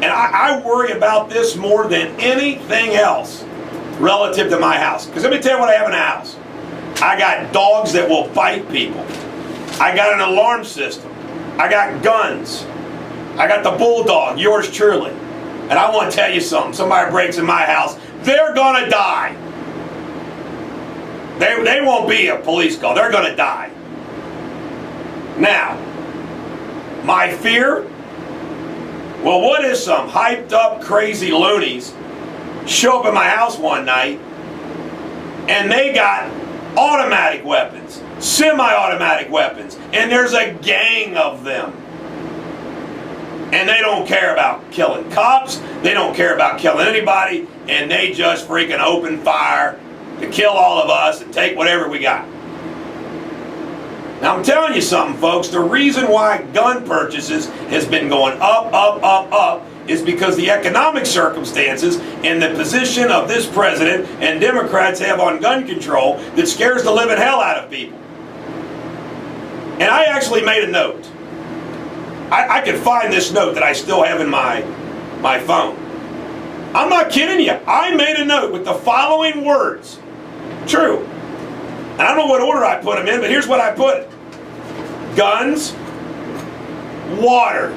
And I worry about this more than anything else relative to my house. Because let me tell you what I have in the house. I got dogs that will bite people. I got an alarm system. I got guns. I got the Bulldog, yours truly. And I want to tell you something. Somebody breaks in my house, they're going to die. They won't be a police call. They're going to die. Now, my fear? Well, what if some hyped up crazy loonies show up at my house one night and they got automatic weapons, semi-automatic weapons, and there's a gang of them. And they don't care about killing cops, they don't care about killing anybody, and they just freaking open fire to kill all of us and take whatever we got. Now I'm telling you something, folks, the reason why gun purchases has been going up is because the economic circumstances and the position of this president and Democrats have on gun control that scares the living hell out of people. And I actually made a note. I could find this note that I still have in my phone. I'm not kidding you. I made a note with the following words. True. And I don't know what order I put them in, but here's what I put. Guns, water,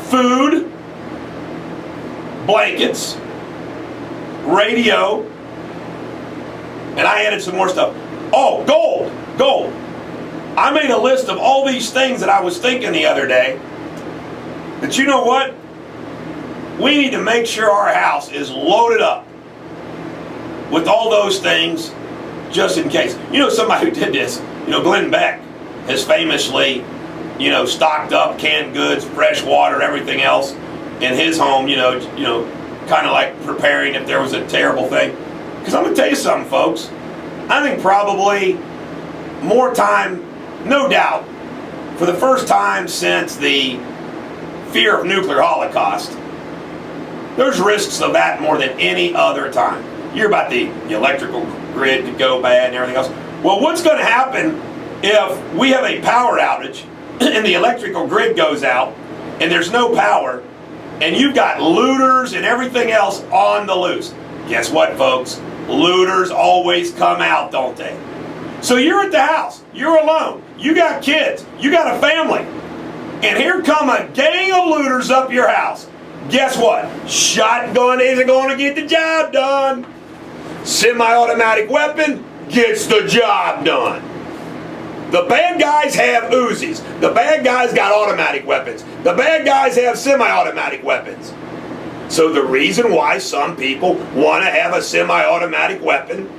food, blankets, radio, and I added some more stuff. Oh, gold. I made a list of all these things that I was thinking the other day. But you know what? We need to make sure our house is loaded up with all those things just in case. You know somebody who did this, Glenn Beck has famously, stocked up canned goods, fresh water, everything else in his home, kind of like preparing if there was a terrible thing. Because I'm going to tell you something, folks. I think probably more time, no doubt, for the first time since the fear of nuclear holocaust, there's risks of that more than any other time. You're about the electrical grid to go bad and everything else. Well, what's going to happen if we have a power outage and the electrical grid goes out and there's no power and you've got looters and everything else on the loose? Guess what, folks? Looters always come out, don't they? So you're at the house, you're alone, you got kids, you got a family, and here come a gang of looters up your house. Guess what? Shotgun isn't going to get the job done. Semi-automatic weapon gets the job done. The bad guys have Uzis. The bad guys got automatic weapons. The bad guys have semi-automatic weapons. So the reason why some people want to have a semi-automatic weapon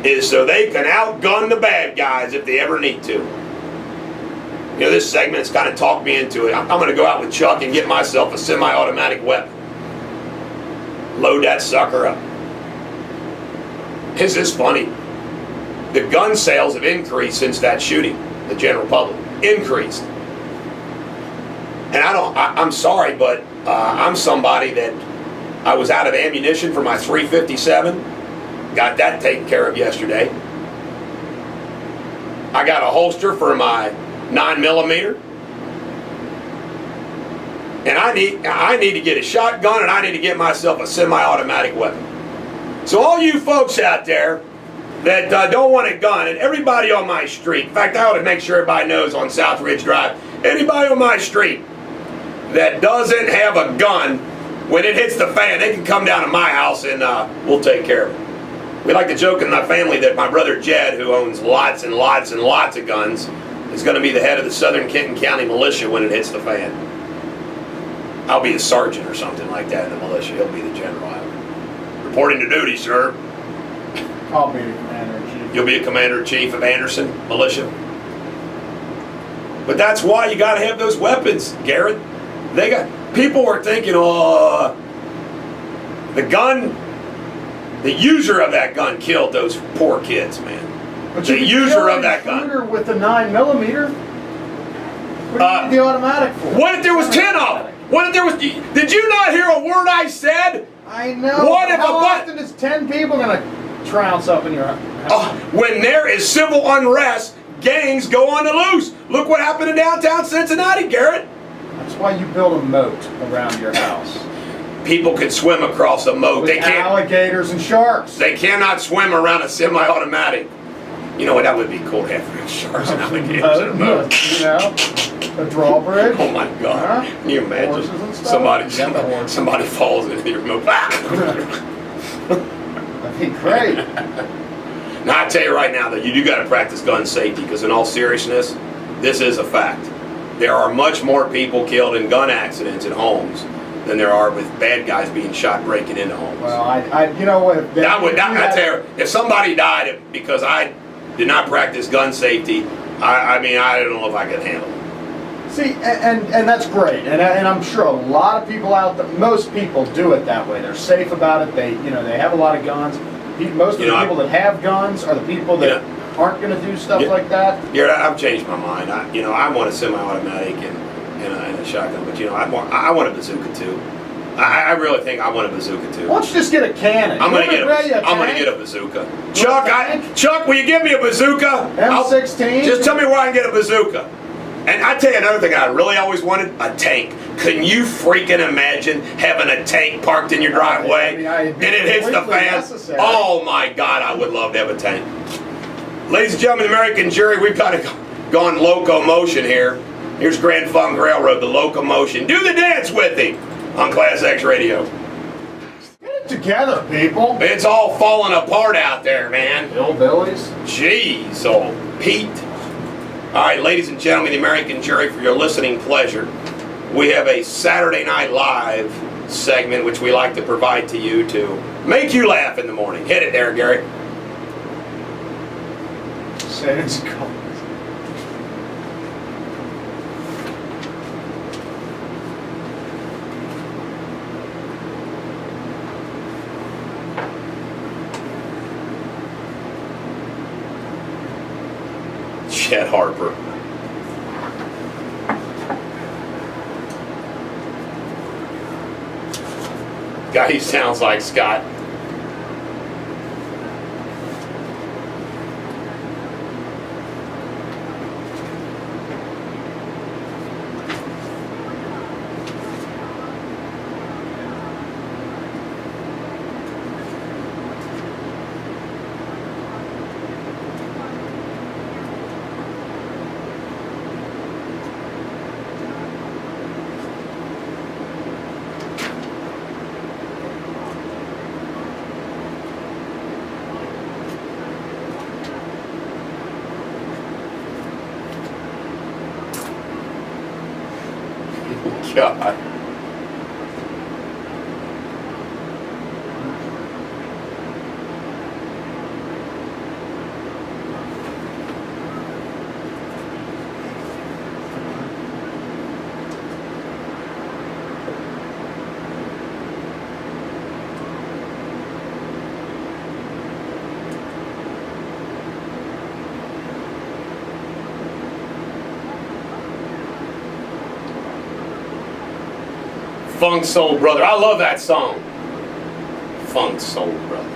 is so they can outgun the bad guys if they ever need to. This segment's kind of talked me into it. I'm going to go out with Chuck and get myself a semi-automatic weapon. Load that sucker up. This is funny. The gun sales have increased since that shooting. The general public increased. And I'm sorry, but I'm somebody that I was out of ammunition for my .357. Got that taken care of yesterday. I got a holster for my 9mm. And I need to get a shotgun, and I need to get myself a semi-automatic weapon. So all you folks out there that don't want a gun, and everybody on my street, in fact, I ought to make sure everybody knows on South Ridge Drive, anybody on my street that doesn't have a gun, when it hits the fan, they can come down to my house and we'll take care of it. We like to joke in my family that my brother Jed, who owns lots and lots and lots of guns, is going to be the head of the Southern Kenton County Militia when it hits the fan. I'll be a sergeant or something like that in the militia. He'll be the general. Reporting to duty, sir. I'll be the commander-in-chief. You'll be a commander-in-chief of Anderson Militia. But that's why you got to have those weapons, Garrett. People were thinking, the user of that gun killed those poor kids, man. But the user of that gun. With the 9mm. What do you need the automatic for? What if there was 10 of them? What if there was? Did you not hear a word I said? I know. What if How often is 10 people going to trounce up in your house? When there is civil unrest, gangs go on the loose. Look what happened in downtown Cincinnati, Garrett. That's why you build a moat around your house. People can swim across a moat. With They can't. alligators and sharks. They cannot swim around a semi-automatic. You know what? That would be cool to have sharks and alligators in a moat. A drawbridge. Oh my God! Can you imagine somebody falls into your moat? That'd be great. Now I tell you right now that you do got to practice gun safety, because in all seriousness, this is a fact. There are much more people killed in gun accidents at homes than there are with bad guys being shot breaking into homes. Well, you know what? I tell you, if somebody died because I did not practice gun safety, I mean, I don't know if I could handle it. See, and that's great, and I'm sure a lot of people out there, most people do it that way. They're safe about it. They have a lot of guns. Most of the people that have guns are the people that aren't going to do stuff like that. Yeah, I've changed my mind. I want a semi-automatic and a shotgun, but I want a bazooka too. I really think I want a bazooka too. Why don't you just get a cannon? I'm gonna get a bazooka. Chuck, will you give me a bazooka? M16. Just tell me where I can get a bazooka. And I tell you another thing I really always wanted, a tank. Can you freaking imagine having a tank parked in your driveway and it hits the fan? Necessary. Oh my God, I would love to have a tank. Ladies and gentlemen, American Jury, we've kind of gone locomotion here. Here's Grand Funk Railroad, the locomotion. Do the dance with him on Class X Radio. Get it together, people. It's all falling apart out there, man. Hillbillies. Jeez, old Pete. All right, ladies and gentlemen, the American Jury, for your listening pleasure, we have a Saturday Night Live segment which we like to provide to you to make you laugh in the morning. Hit it there, Gary. Satan's calling. Chet Harper. Guy, he sounds like Scott. God. Funk Soul Brother. I love that song. Funk Soul Brother.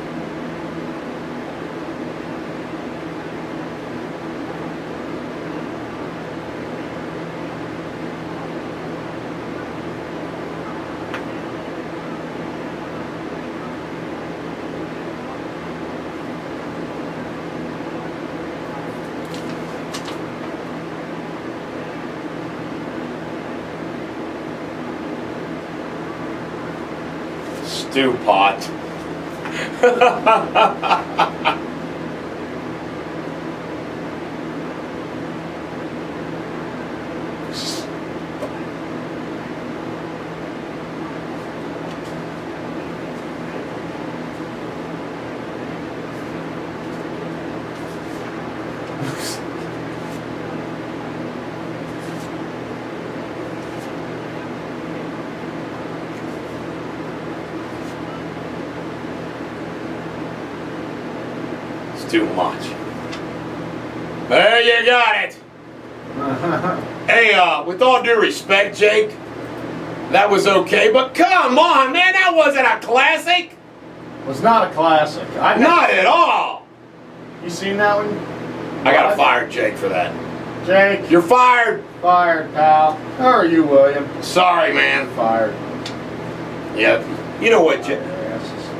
Stew pot. Too much. There you got it. Hey, with all due respect, Jake, that was okay, but come on, man, that wasn't a classic. Was not a classic. Not at all. You seen that one? I gotta fire Jake for that. Jake. You're fired. Fired, pal. How are you, William? Sorry, man. Fired. Yep. You know what, Jake?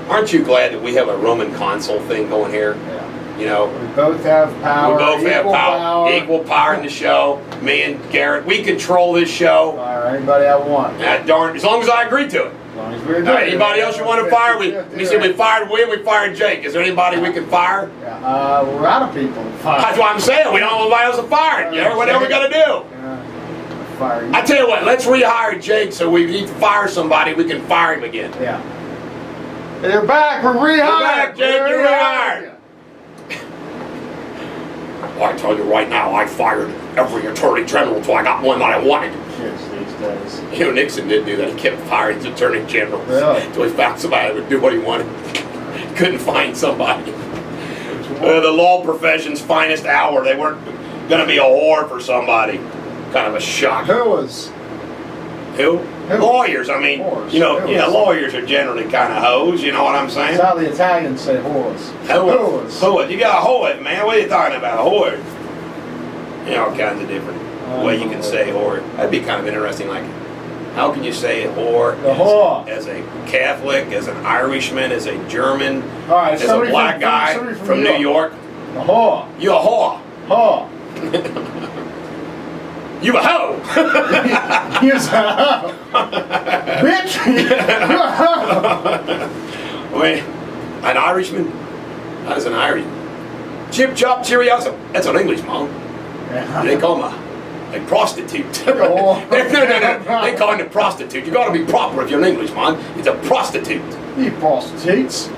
Aren't you glad that we have a Roman consul thing going here? Yeah. You know, We both have power. we both have equal power, equal power in the show. Me and Garrett, we control this show. Fire anybody I want. Darn, as long as I agree to it. As long as we agree. Anybody else you want to fire? We said we fired William, we fired Jake. Is there anybody we can fire? Yeah, we're out of people to fire. That's what I'm saying. We don't have anybody else to fire. Yeah, whatever we got to do. Fire you. I tell you what, let's rehire Jake so we need to fire somebody, we can fire him again. Yeah. You're back. We're rehired. You're back, Jake. You're rehired. I tell you right now, I fired every attorney general until I got one that I wanted. Kids these days. You know, Nixon didn't do that. He kept firing his attorney generals Really? until he found somebody that would do what he wanted. Couldn't find somebody. The law profession's finest hour. They weren't going to be a whore for somebody. Kind of a shock. Who was? Who? Lawyers. I mean, Whores. you know, Who yeah, was? lawyers are generally kind of hoes. You know what I'm saying? That's how the Italians say whores. Whores. Whore. You got a whore, man. What are you talking about? A whore. You know, all kinds of different way you can say whore. That'd be kind of interesting. Like, how can you say whore The whore. as a Catholic, as an Irishman, as a German, All right, as a somebody black guy somebody from New York? The whore. You a whore. Whore. You a hoe. He's a hoe. Bitch. You're a hoe. I mean, an Irishman? How does an Irishman? Chip chop cheerioso. That's an English, Mom. They call him a prostitute. No. They call him a prostitute. You gotta be proper if you're an Englishman. It's a prostitute. You prostitutes.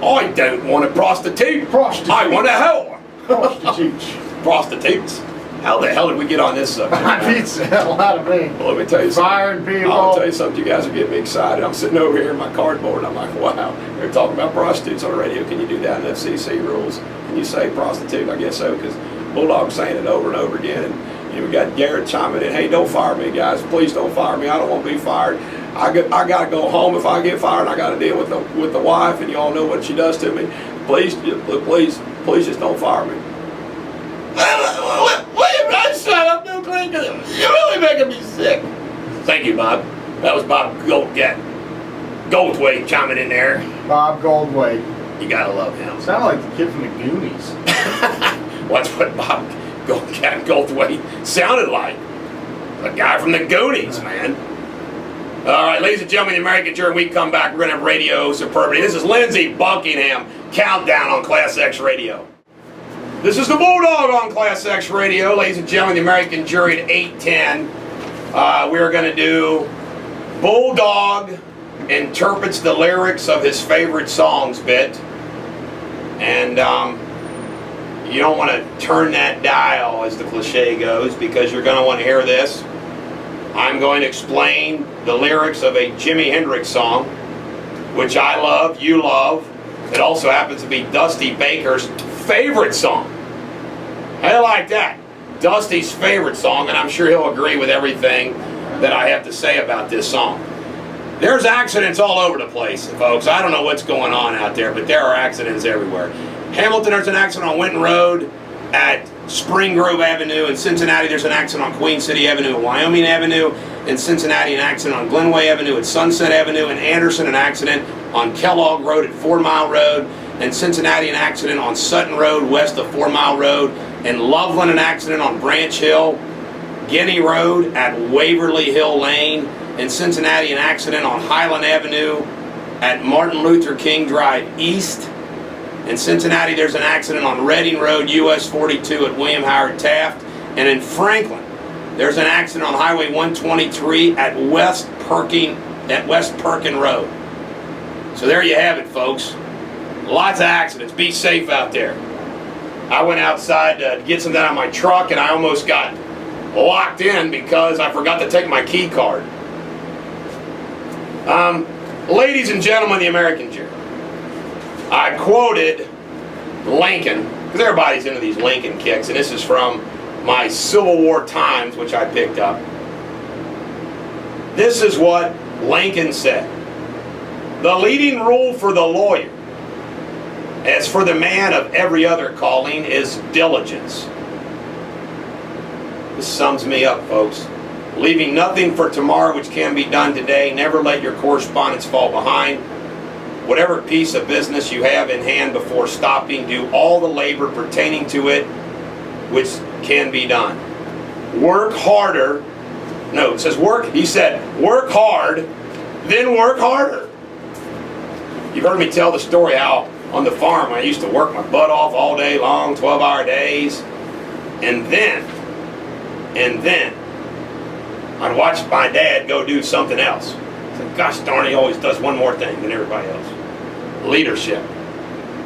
I don't want a prostitute. Prostitute. I want a whore. Prostitutes. Prostitutes. How the hell did we get on this subject? That beats the hell out of me. Well, let me tell you something. Firing people. I'll tell you something. You guys are getting me excited. I'm sitting over here in my cardboard, and I'm like, wow. They're talking about prostitutes on the radio. Can you do that in FCC rules? Can you say prostitute? I guess so, because Bulldog's saying it over and over again. And you know, we got Garrett chiming in. Hey, don't fire me, guys. Please don't fire me. I don't want to be fired. I got to go home if I get fired. I got to deal with the wife, and you all know what she does to me. Please just don't fire me. Shut up, no clean. You're really making me sick. Thank you, Bob. That was Bob Goldthwait chiming in there. Bob Goldthwait. You gotta love him. Sound like the kid from the Goonies. That's what Bob Goldthwait sounded like. The guy from the Goonies, man. All right, ladies and gentlemen, the American Jury, we come back. We're going to have Radio Superbity. This is Lindsey Buckingham, Countdown on Class X Radio. This is the Bulldog on Class X Radio. Ladies and gentlemen, the American Jury at 8:10. We're going to do Bulldog interprets the lyrics of his favorite songs bit. And you don't want to turn that dial, as the cliche goes, because you're going to want to hear this. I'm going to explain the lyrics of a Jimi Hendrix song, which I love, you love. It also happens to be Dusty Baker's favorite song. I like that. Dusty's favorite song, and I'm sure he'll agree with everything that I have to say about this song. There's accidents all over the place, folks. I don't know what's going on out there, but there are accidents everywhere. Hamilton, there's an accident on Winton Road at Spring Grove Avenue. In Cincinnati, there's an accident on Queen City Avenue and Wyoming Avenue. In Cincinnati, an accident on Glenway Avenue at Sunset Avenue. In Anderson, an accident on Kellogg Road at 4 Mile Road. In Cincinnati, an accident on Sutton Road west of 4 Mile Road. In Loveland, an accident on Branch Hill, Guinea Road at Waverly Hill Lane. In Cincinnati, an accident on Highland Avenue at Martin Luther King Drive East. In Cincinnati, there's an accident on Reading Road, US 42 at William Howard Taft. And in Franklin, there's an accident on Highway 123 at West Perkin Road. So there you have it, folks. Lots of accidents. Be safe out there. I went outside to get something out of my truck, and I almost got locked in because I forgot to take my key card. Ladies and gentlemen, the American Jury. I quoted Lincoln, because everybody's into these Lincoln kicks, and this is from my Civil War Times, which I picked up. This is what Lincoln said. The leading rule for the lawyer, as for the man of every other calling, is diligence. This sums me up, folks. Leaving nothing for tomorrow which can be done today. Never let your correspondence fall behind. Whatever piece of business you have in hand before stopping, do all the labor pertaining to it which can be done. Work harder. No, it says work. He said, work hard, then work harder. You've heard me tell the story how on the farm I used to work my butt off all day long, 12-hour days. And then, I'd watch my dad go do something else. I said, gosh darn, he always does one more thing than everybody else. Leadership.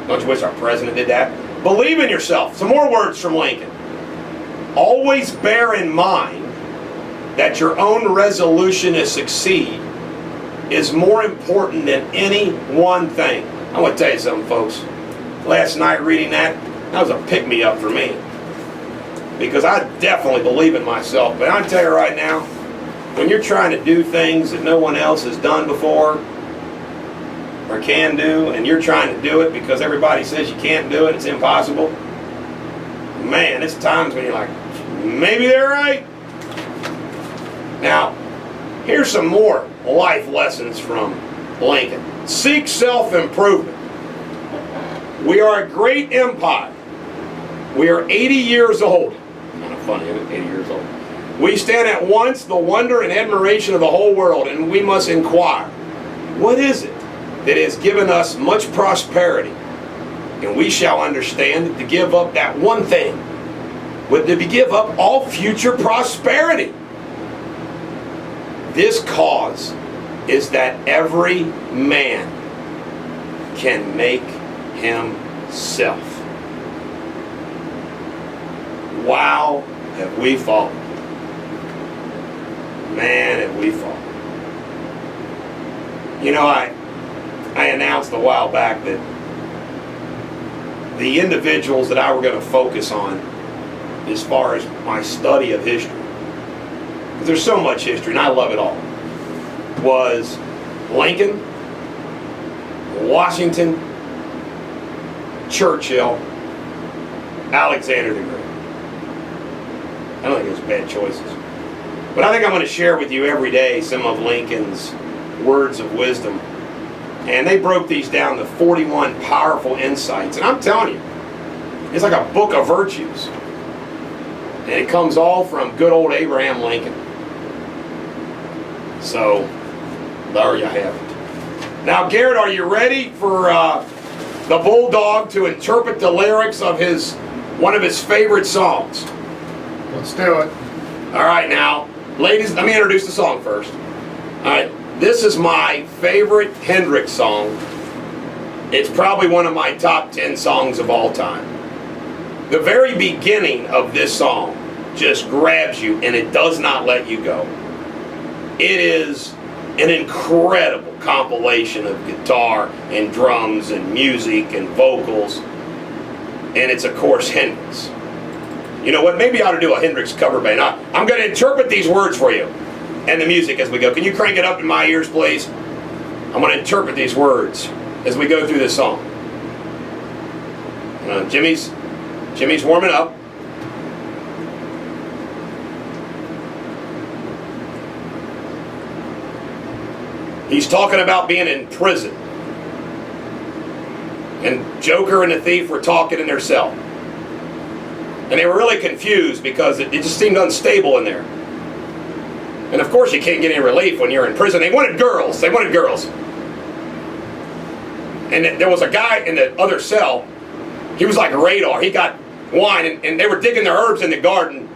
Don't you wish our president did that? Believe in yourself. Some more words from Lincoln. always bear in mind that your own resolution to succeed is more important than any one thing. I want to tell you something, folks. Last night reading that was a pick-me-up for me. Because I definitely believe in myself. But I'll tell you right now, when you're trying to do things that no one else has done before or can do, and you're trying to do it because everybody says you can't do it, it's impossible, man, it's times when you're like, maybe they're right. Now, here's some more life lessons from Lincoln. Seek self-improvement. We are a great empire. We are 80 years old. Kind of funny, isn't it? 80 years old. We stand at once the wonder and admiration of the whole world, and we must inquire, what is it that has given us much prosperity? And we shall understand that to give up that one thing would to give up all future prosperity. This cause is that every man can make himself. Wow, have we fallen. Man, have we fallen. You know, I announced a while back that the individuals that I were going to focus on as far as my study of history, because there's so much history and I love it all, was Lincoln, Washington, Churchill, Alexander the Great. I don't think those are bad choices. But I think I'm going to share with you every day some of Lincoln's words of wisdom. And they broke these down to 41 powerful insights. And I'm telling you, it's like a book of virtues. And it comes all from good old Abraham Lincoln. So, there you have it. Now, Garrett, are you ready for the Bulldog to interpret the lyrics of one of his favorite songs? Let's do it. All right, now, ladies, let me introduce the song first. All right, this is my favorite Hendrix song. It's probably one of my top 10 songs of all time. The very beginning of this song just grabs you and it does not let you go. It is an incredible compilation of guitar and drums and music and vocals. And it's, of course, Hendrix. You know what? Maybe I ought to do a Hendrix cover band. I'm going to interpret these words for you and the music as we go. Can you crank it up in my ears, please? I'm going to interpret these words as we go through this song. Jimmy's warming up. He's talking about being in prison. And Joker and the thief were talking in their cell. And they were really confused because it just seemed unstable in there. And of course you can't get any relief when you're in prison. They wanted girls. They wanted girls. And there was a guy in the other cell. He was like a radar. He got wine and they were digging their herbs in the garden.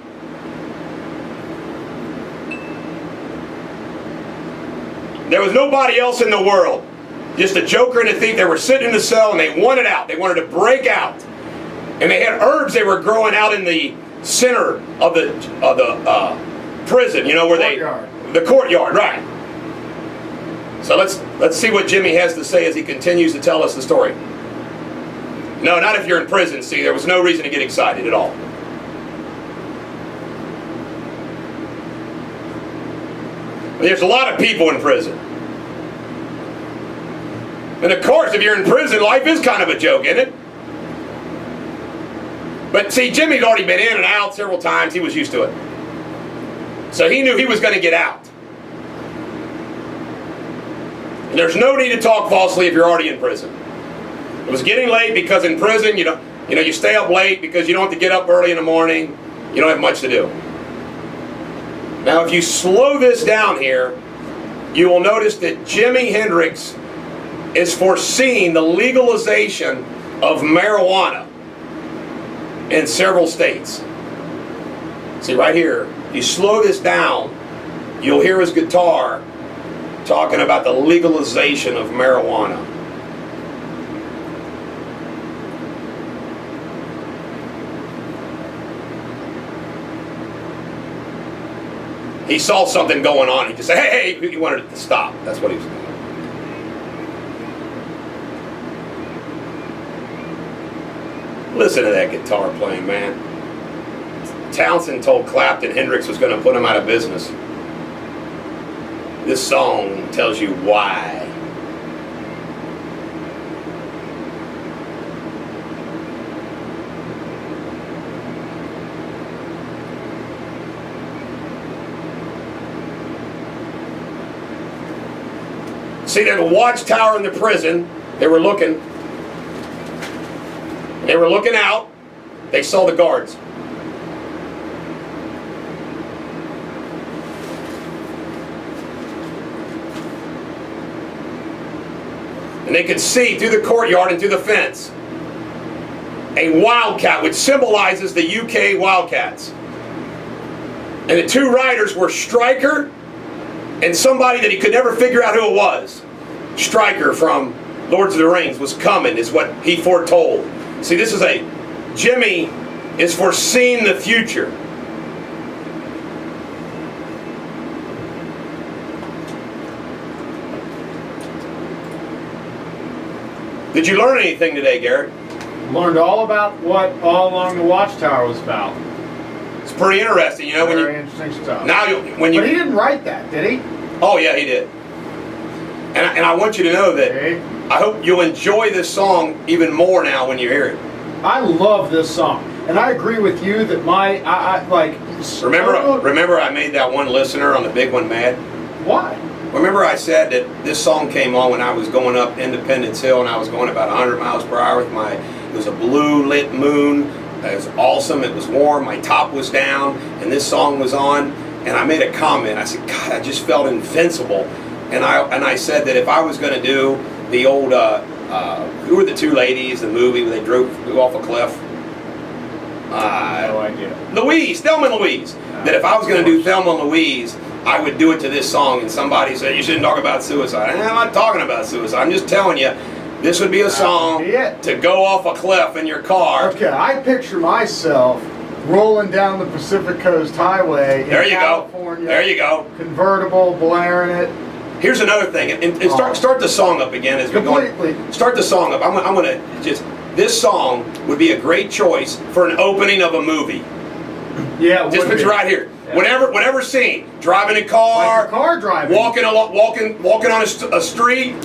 There was nobody else in the world. Just the Joker and the thief. They were sitting in the cell and they wanted out. They wanted to break out. And they had herbs they were growing out in the center of the prison, you know, where the courtyard, right? So let's see what Jimmy has to say as he continues to tell us the story. No, not if you're in prison. See, there was no reason to get excited at all. There's a lot of people in prison. And of course, if you're in prison, life is kind of a joke, isn't it? But see, Jimmy's already been in and out several times. He was used to it. So he knew he was going to get out. And there's no need to talk falsely if you're already in prison. It was getting late because in prison, you stay up late because you don't have to get up early in the morning. You don't have much to do. Now, if you slow this down here, you will notice that Jimi Hendrix is foreseeing the legalization of marijuana in several states. See, right here, you slow this down, you'll hear his guitar talking about the legalization of marijuana. He saw something going on. He just said, hey, he wanted it to stop. That's what he was doing. Listen to that guitar playing, man. Townsend told Clapton Hendrix was going to put him out of business. This song tells you why. See, there's a watchtower in the prison. They were looking. They were looking out. They saw the guards. And they could see through the courtyard and through the fence a wildcat, which symbolizes the UK Wildcats. And the two riders were Stryker and somebody that he could never figure out who it was. Stryker from Lords of the Rings was coming, is what he foretold. See, this is Jimmy is foreseeing the future. Did you learn anything today, Garrett? Learned all about what All Along the Watchtower was about. It's pretty interesting, you know. Very interesting stuff. Now, when you. But he didn't write that, did he? Oh yeah, he did. And I want you to know that Okay. I hope you'll enjoy this song even more now when you hear it. I love this song, and I agree with you that I like. Remember, I made that one listener on the big one mad. Why? Remember, I said that this song came on when I was going up Independence Hill, and I was going about 100 miles per hour with my. It was a blue lit moon. It was awesome. It was warm. My top was down, and this song was on. And I made a comment. I said, God, I just felt invincible. And I said that if I was going to do the old, who were the two ladies, the movie where they flew off a cliff? No idea. Thelma and Louise. That if I was going to do Thelma and Louise, I would do it to this song. And somebody said, you shouldn't talk about suicide. I'm not talking about suicide. I'm just telling you, this would be a song to go off a cliff in your car. Okay, I picture myself rolling down the Pacific Coast Highway in California. There you go. Convertible, blaring it. Here's another thing, and start the song up again as we go. Start the song up. I'm gonna just. This song would be a great choice for an opening of a movie. Yeah, just put it right here. Yeah. Whatever scene, driving a car, like a car driving, walking on a street,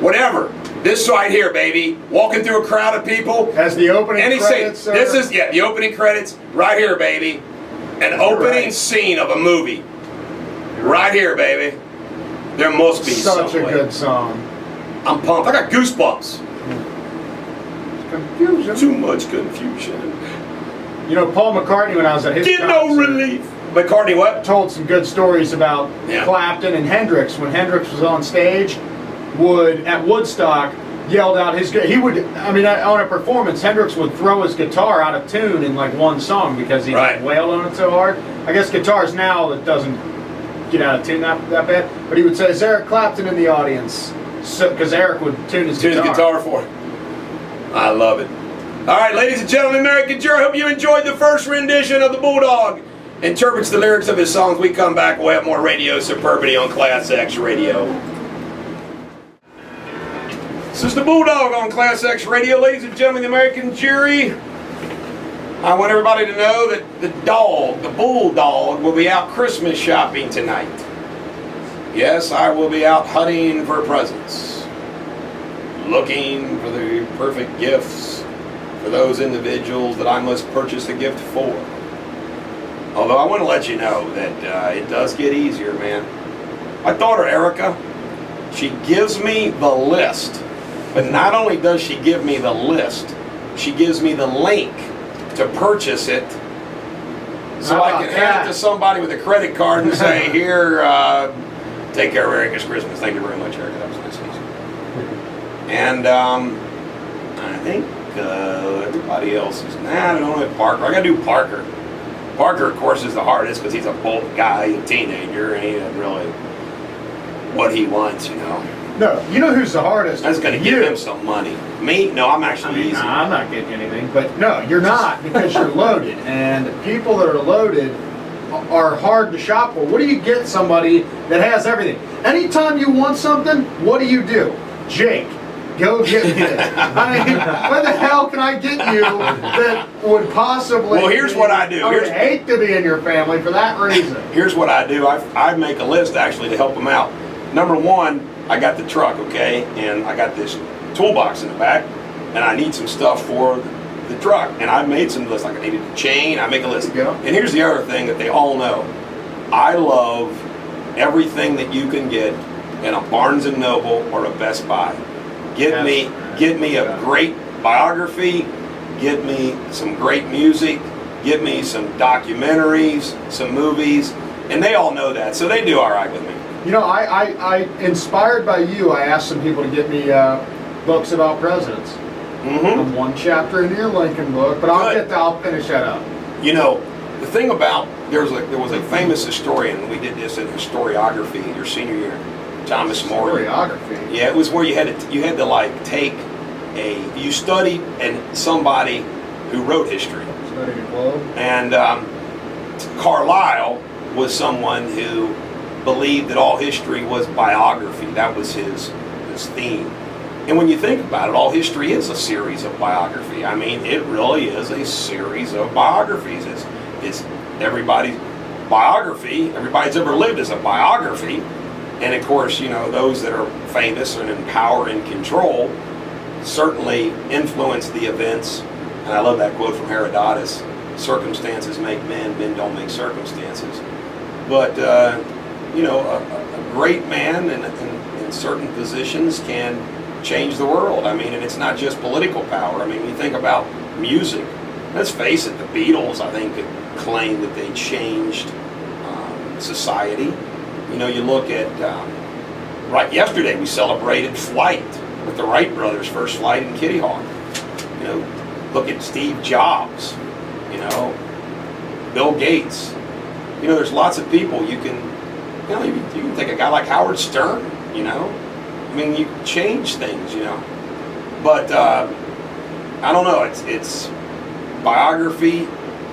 whatever. This right here, baby, walking through a crowd of people. As the opening credits. Scene. This is the opening credits right here, baby. An opening scene of a movie. Right here, baby. There must be such a good song. I'm pumped. I got goosebumps. Confusion. Too much confusion. You know, Paul McCartney, when I was at his concert, no relief. McCartney what? Told some good stories about Clapton and Hendrix. When Hendrix was on stage, at Woodstock, yelled out on a performance, Hendrix would throw his guitar out of tune in like one song because he wailed on it so hard. I guess guitars now that doesn't get out of tune that bad, but he would say, is Eric Clapton in the audience? Because Eric would tune his guitar for it. I love it. All right, ladies and gentlemen, American Jury, I hope you enjoyed the first rendition of the Bulldog. Interprets the lyrics of his songs. We come back, we'll have more Radio Superbity on Class X Radio. This is the Bulldog on Class X Radio. Ladies and gentlemen, the American Jury, I want everybody to know that the Bulldog, will be out Christmas shopping tonight. Yes, I will be out hunting for presents, looking for the perfect gifts for those individuals that I must purchase a gift for. Although I want to let you know that it does get easier, man. My daughter Erica, she gives me the list. But not only does she give me the list, she gives me the link to purchase it, so I can hand it to somebody with a credit card and say, here, take care of Erica's Christmas. Thank you very much, Erica. That was nice of you. And I think everybody else is, I don't know, Parker. I got to do Parker. Parker, of course, is the hardest because he's a bold guy, a teenager, and he doesn't really what he wants, you know. No, you know who's the hardest? I was going to give him some money. Me? No, I'm actually easy. Nah, I'm not getting anything. But no, you're not because you're loaded. And people that are loaded, are hard to shop for. What do you get somebody that has everything? Anytime you want something, what do? Jake, go get me this. I mean, what the hell can I get you that would possibly... Well, here's what I do. I would hate to be in your family for that reason. Here's what I do. I make a list, actually, to help them out. Number one, I got the truck, okay? And I got this toolbox in the back, and I need some stuff for the truck. And I made some lists, like I needed a chain. I make a list. And here's the other thing that they all know. I love everything that you can get in a Barnes & Noble or a Best Buy. Get me a great biography, get me some great music, get me some documentaries, some movies, and they all know that, so they do all right with me. You know, I inspired by you, I asked some people to get me books about presidents. Mm-hmm. I'm one chapter in your Lincoln book, but I'll finish that up. You know, the thing about, there was a famous historian, we did this in historiography your senior year, Thomas More. Historiography? Yeah, it was where you had to like take you studied and somebody who wrote history. Studied a globe? And Carlyle was someone who believed that all history was biography. That was his theme. And when you think about it, all history is a series of biography. I mean, it really is a series of biographies. It's everybody's biography. Everybody's ever lived is a biography. And of course, you know, those that are famous and in power and control certainly influence the events. And I love that quote from Herodotus, circumstances make men, men don't make circumstances. But, you know, a great man in certain positions can change the world. I mean, and it's not just political power. I mean, we think about music. Let's face it, the Beatles, I think, could claim that they changed society. You know, you look at, right yesterday we celebrated Flight with the Wright brothers' first flight in Kitty Hawk. You know, look at Steve Jobs, you know, Bill Gates. You know, there's lots of people you can take a guy like Howard Stern, you know. I mean, you can change things, you know. But, I don't know, it's biography.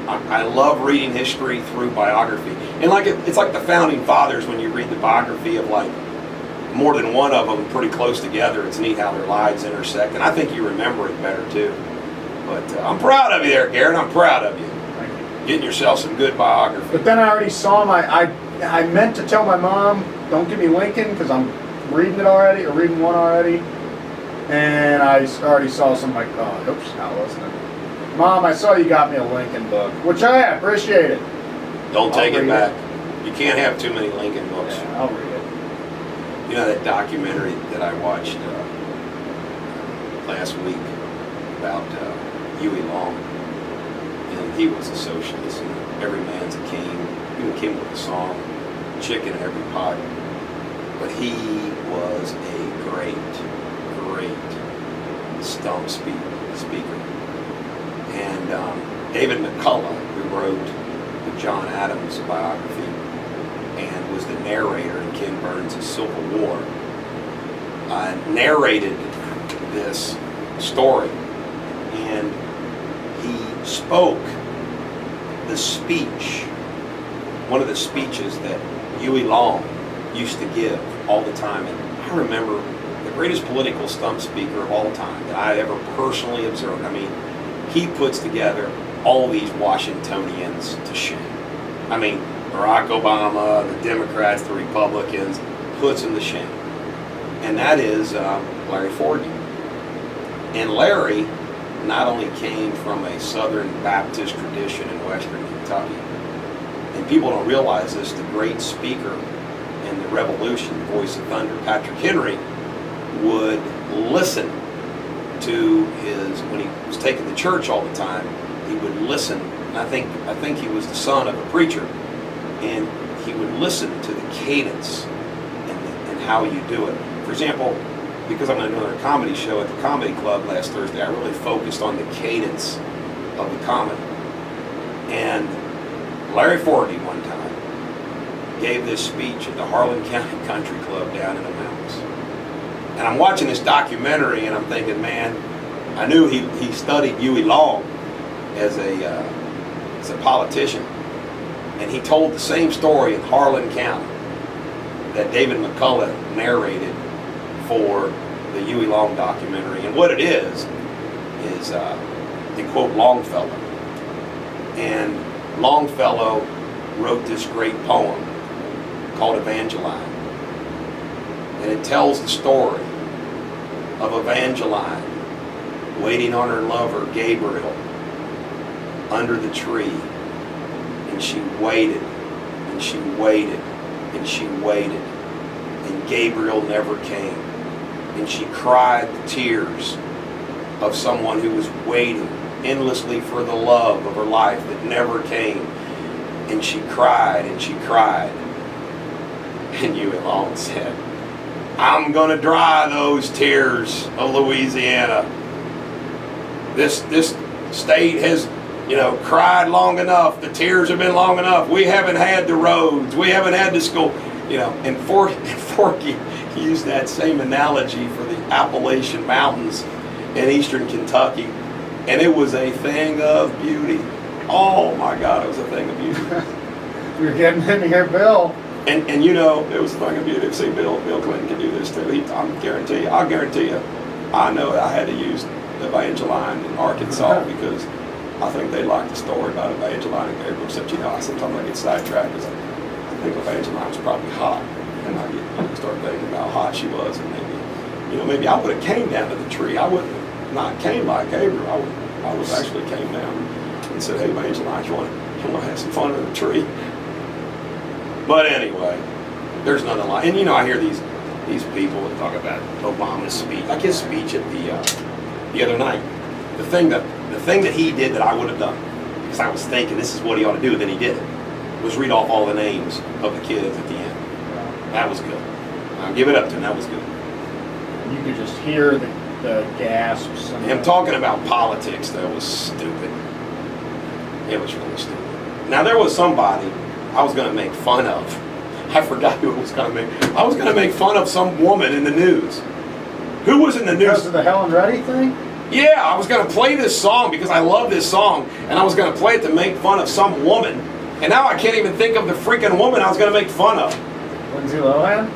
I love reading history through biography. And like it's like the founding fathers, when you read the biography of like more than one of them pretty close together, it's neat how their lives intersect. And I think you remember it better too. But I'm proud of you there, Garrett. I'm proud of you. Getting yourself some good biography. But then I already saw I meant to tell my mom, don't give me Lincoln, because I'm reading it already, or reading one already. And I already saw some like, oh, oops, not listening. Mom, I saw you got me a Lincoln book, which I appreciate it. Don't take it back. You can't have too many Lincoln books. Yeah, I'll read it. You know that documentary that I watched last week about Huey Long? And he was a socialist, and every man's a king. Even came with a song, chicken in every pot. But he was a great stump speaker. And David McCullough, who wrote the John Adams biography and was the narrator in Ken Burns' Civil War, narrated this story. And he spoke the speech, one of the speeches that Huey Long used to give all the time. And I remember the greatest political stump speaker of all time that I ever personally observed. I mean, he puts together all these Washingtonians to shame. I mean, Barack Obama, the Democrats, the Republicans, puts them to shame. And that is Larry Forgy. And Larry not only came from a Southern Baptist tradition in Western Kentucky, and people don't realize this, the great speaker in the Revolution, Voice of Thunder, Patrick Henry, would listen to his, when he was taking the church all the time, he would listen. And I think he was the son of a preacher, and he would listen to the cadence and how you do it. For example, because I'm going to do another comedy show at the Comedy Club last Thursday, I really focused on the cadence of the comedy. And Larry Forgy one time gave this speech at the Harlan County Country Club down in the mountains. And I'm watching this documentary and I'm thinking, man, I knew he studied Huey Long as a politician. And he told the same story in Harlan County that David McCullough narrated for the Huey Long documentary. And what it is they quote Longfellow. And Longfellow wrote this great poem called Evangeline. And it tells the story of Evangeline waiting on her lover Gabriel under the tree. And she waited, and she waited, and she waited. And Gabriel never came. And she cried the tears of someone who was waiting endlessly for the love of her life that never came. And she cried and she cried. And Huey Long said, I'm going to dry those tears of Louisiana. This state has, cried long enough. The tears have been long enough. We haven't had the roads. We haven't had the school. And Forky used that same analogy for the Appalachian Mountains in eastern Kentucky. And it was a thing of beauty. Oh my God, it was a thing of beauty. You're getting in here, Bill. And it was a thing of beauty. See, Bill Clinton can do this too. I'll guarantee you. I know I had to use Evangeline in Arkansas because I think they liked the story about Evangeline and Gabriel. Except, sometimes I get sidetracked because I think Evangeline was probably hot. And I start thinking about how hot she was. And maybe I would have came down to the tree. I wouldn't have not came like Gabriel. I would have actually came down and said, hey, Evangeline, you want to have some fun in the tree? But anyway, there's nothing like, and I hear these people that talk about Obama's speech, like his speech at the other night. The thing that he did that I would have done, because I was thinking this is what he ought to do, then he did it, was read off all the names of the kids at the end. That was good. I'll give it up to him. That was good. You could just hear the gasps. And him talking about politics, that was stupid. It was really stupid. Now there was somebody I was going to make fun of. I forgot who it was going to make. I was going to make fun of some woman in the news. Who was in the news? Because of the Helen Reddy thing? Yeah, I was going to play this song because I love this song, and I was going to play it to make fun of some woman. And now I can't even think of the freaking woman I was going to make fun of. Lindsay Lohan?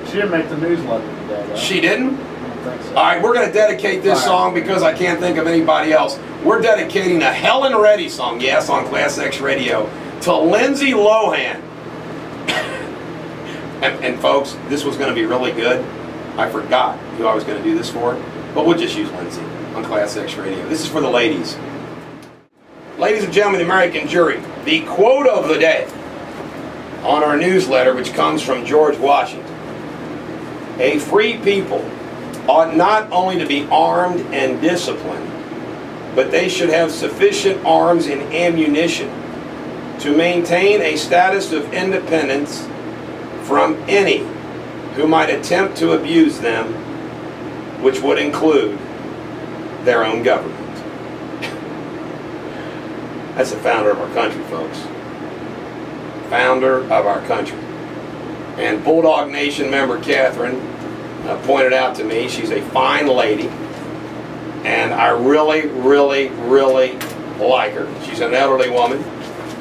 She didn't make the newsletter today, though. She didn't? I don't think so. All right, we're going to dedicate this song because I can't think of anybody else. We're dedicating a Helen Reddy song, yes, on Class X Radio, to Lindsay Lohan. and folks, this was going to be really good. I forgot who I was going to do this for, but we'll just use Lindsay on Class X Radio. This is for the ladies. Ladies and gentlemen, the American jury, the quote of the day on our newsletter, which comes from George Washington. A free people ought not only to be armed and disciplined, but they should have sufficient arms and ammunition to maintain a status of independence from any who might attempt to abuse them, which would include their own government. That's the founder of our country, folks. Founder of our country. And Bulldog Nation member Catherine pointed out to me, she's a fine lady, and I really, really, really like her. She's an elderly woman.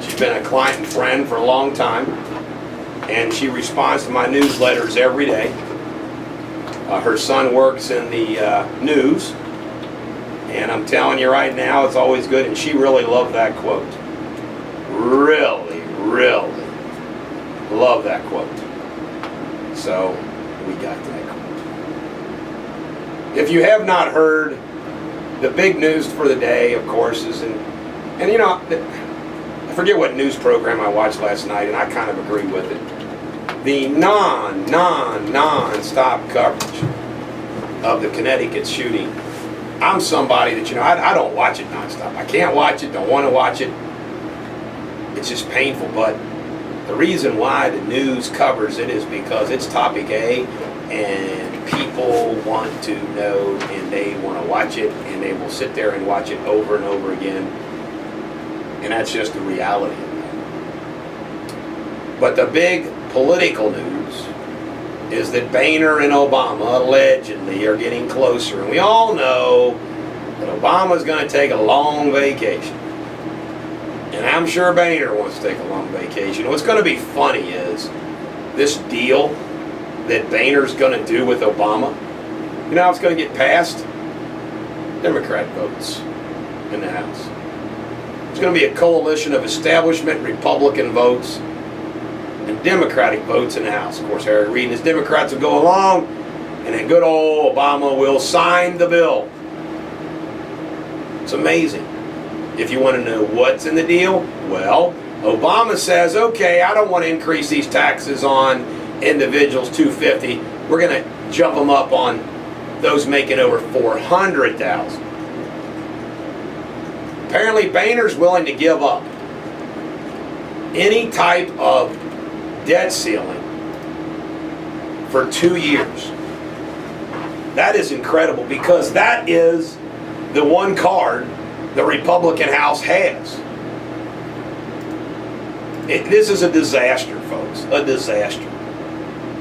She's been a client and friend for a long time, and she responds to my newsletters every day. Her son works in the news, and I'm telling you right now, it's always good, and she really loved that quote. Really, really love that quote. So, we got that quote. If you have not heard, the big news for the day, of course, is, and you know, I forget what news program I watched last night, and I kind of agree with it. The non-stop coverage of the Connecticut shooting. I'm somebody that, I don't watch it nonstop. I can't watch it, don't want to watch it. It's just painful, but the reason why the news covers it is because it's topic A, and people want to know, and they want to watch it, and they will sit there and watch it over and over again. And that's just the reality of it. But the big political news is that Boehner and Obama allegedly are getting closer. And we all know that Obama's going to take a long vacation. And I'm sure Boehner wants to take a long vacation. What's going to be funny is this deal that Boehner's going to do with Obama. You know how it's going to get passed? Democrat votes in the House. It's going to be a coalition of establishment Republican votes and Democratic votes in the House. Of course, Harry Reid and his Democrats will go along, and then good old Obama will sign the bill. It's amazing. If you want to know what's in the deal, well, Obama says, okay, I don't want to increase these taxes on individuals $250. We're going to jump them up on those making over $400,000. Apparently, Boehner's willing to give up any type of debt ceiling for 2 years. That is incredible, because that is the one card the Republican House has. This is a disaster, folks. A disaster.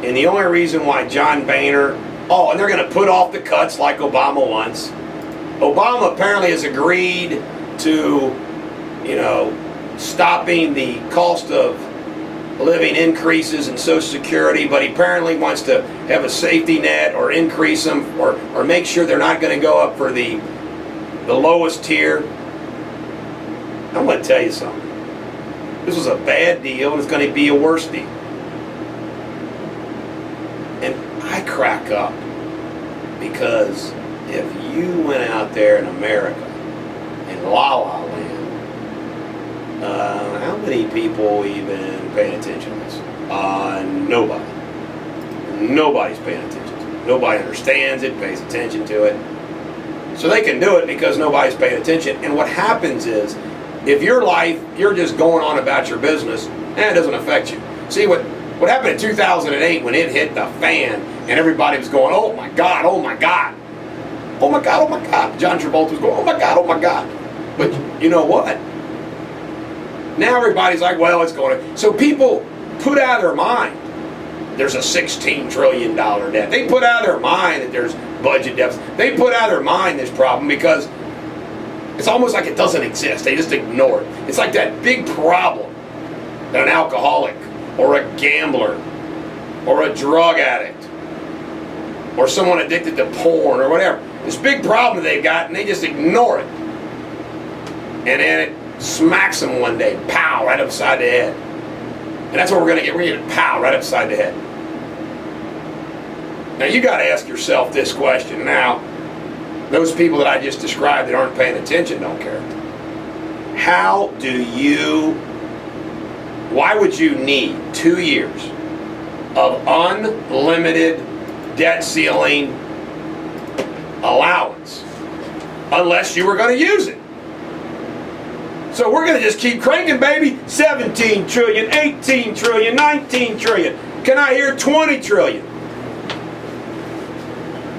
And the only reason why John Boehner, and they're going to put off the cuts like Obama wants. Obama apparently has agreed to, stopping the cost of living increases in Social Security, but he apparently wants to have a safety net or increase them or make sure they're not going to go up for the lowest tier. I'm going to tell you something. This was a bad deal, and it's going to be a worse deal. And I crack up, because if you went out there in America, in La La Land, how many people even paying attention to this? Nobody. Nobody's paying attention to it. Nobody understands it, pays attention to it. So they can do it because nobody's paying attention. And what happens is, if your life, you're just going on about your business, it doesn't affect you. See, what happened in 2008 when it hit the fan and everybody was going, oh my God, oh my God. Oh my God, oh my God. John Travolta was going, oh my God, oh my God. But you know what? Now everybody's like, well, it's going to. So people put out of their mind there's a $16 trillion debt. They put out of their mind that there's budget deficit. They put out of their mind this problem because it's almost like it doesn't exist. They just ignore it. It's like that big problem that an alcoholic or a gambler or a drug addict or someone addicted to porn or whatever. This big problem they've got, and they just ignore it. And then it smacks them one day, pow, right upside the head. And that's what we're going to get. We're going to get pow, right upside the head. Now you got to ask yourself this question. Now, those people that I just described that aren't paying attention don't care. Why would you need 2 years of unlimited debt ceiling allowance unless you were going to use it? So we're going to just keep cranking, baby. 17 trillion, 18 trillion, 19 trillion. Can I hear 20 trillion?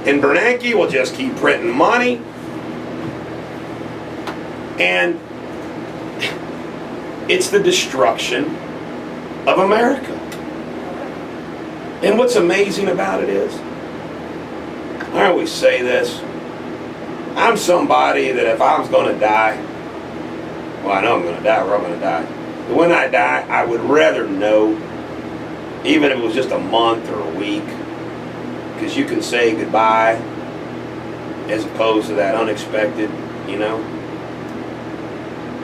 And Bernanke will just keep printing money. And it's the destruction of America. And what's amazing about it is, I always say this, I'm somebody that if I was going to die, well, I know I'm going to die, we're all going to die. But when I die, I would rather know, even if it was just a month or a week, because you can say goodbye as opposed to that unexpected,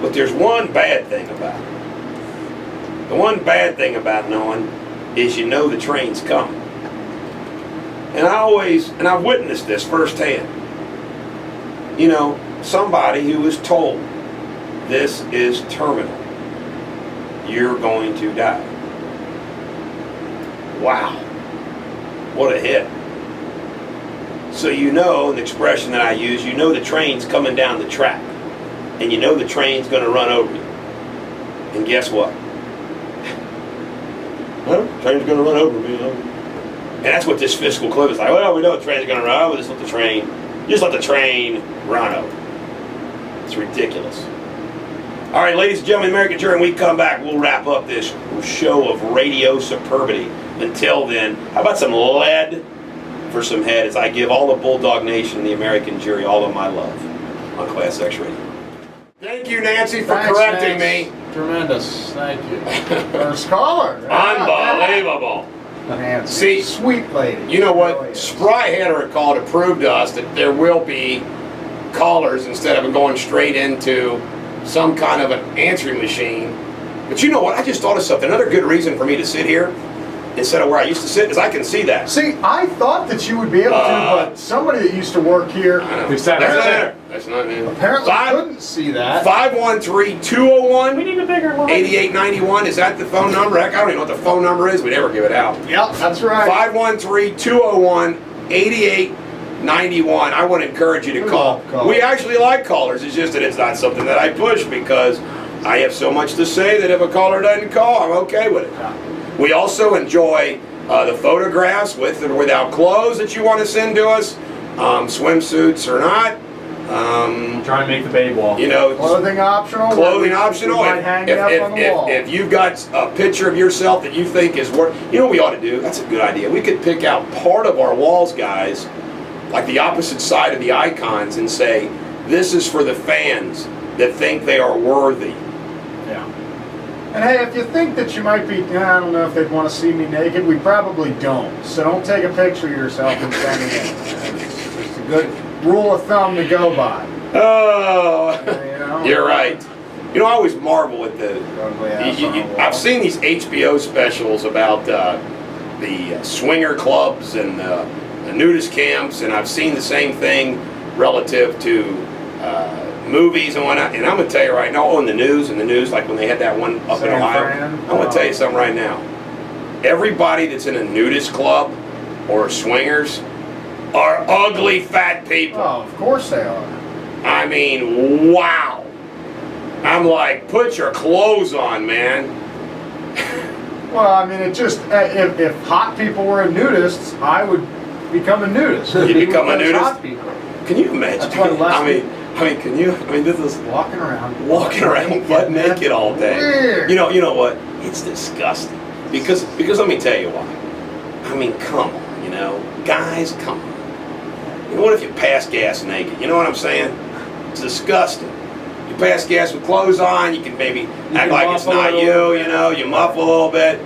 But there's one bad thing about it. The one bad thing about knowing is you know the train's coming. And I've witnessed this firsthand. Somebody who was told, this is terminal. You're going to die. Wow. What a hit. So the expression that I use, the train's coming down the track. And the train's going to run over you. And guess what? Well, the train's going to run over me. And that's what this fiscal clip is like. Well, we know the train's going to run over. Just let the train run over. It's ridiculous. All right, ladies and gentlemen, American Jury, when we come back, we'll wrap up this show of radio superbity. Until then, how about some lead for some head as I give all the Bulldog Nation and the American Jury all of my love on Class X Radio. Thank you, Nancy, for correcting me. Tremendous. Thank you. First caller. Unbelievable. Nancy. See, sweet lady. You know Really what? is. Spry had her call to prove to us that there will be callers instead of going straight into some kind of an answering machine. But you know what? I just thought of something. Another good reason for me to sit here instead of where I used to sit is I can see that. See, I thought that you would be able to, but somebody that used to work here I know. Who sat That's right not there. it. That's not it. apparently couldn't see that. 513-201. We need a bigger one. 8891, is that the phone number? Heck, I don't even know what the phone number is. We never give it out. Yep, that's right. 513-201-8891. I want to encourage you to We call. love callers. We actually like callers. It's just that it's not something that I push because I have so much to say that if a caller doesn't call, I'm okay with it. Yeah. We also enjoy the photographs with or without clothes that you want to send to us, swimsuits or not. Trying to make the babe walk. You know, Clothing optional. clothing We optional. might hang it up on the wall. If you've got a picture of yourself that you think is worth, you know what we ought to do? That's a good idea. We could pick out part of our walls, guys, like the opposite side of the icons, and say, this is for the fans that think they are worthy. Yeah. And hey, if you think that you might be, I don't know if they'd want to see me naked, we probably don't. So don't take a picture of yourself and send it in. It's a good rule of thumb to go by. Oh, You know? you're right. You know, I always marvel at the. Ugly ass on the wall. I've seen these HBO specials about the swinger clubs and the nudist camps, and I've seen the same thing relative to movies and whatnot. And I'm going to tell you right now, in the news, like when they had that one up in San Ohio, Fran? I'm going to tell you something right now. Everybody that's in a nudist club or swingers are ugly fat people. Oh, of course they are. I mean, wow. I'm like, put your clothes on, man. Well, I mean, it just, if hot people were nudists, I would become a nudist. You'd become a Those nudist? Hot people. Can you imagine? That's why Leslie- this is Walking around. walking around butt naked all day. Weird. You know what? It's disgusting. Because let me tell you why. I mean, come on, guys, come on. You know what if you pass gas naked? You know what I'm saying? It's disgusting. You pass gas with clothes on, you can maybe act like it's muffle not a you, little you muffle a little bit.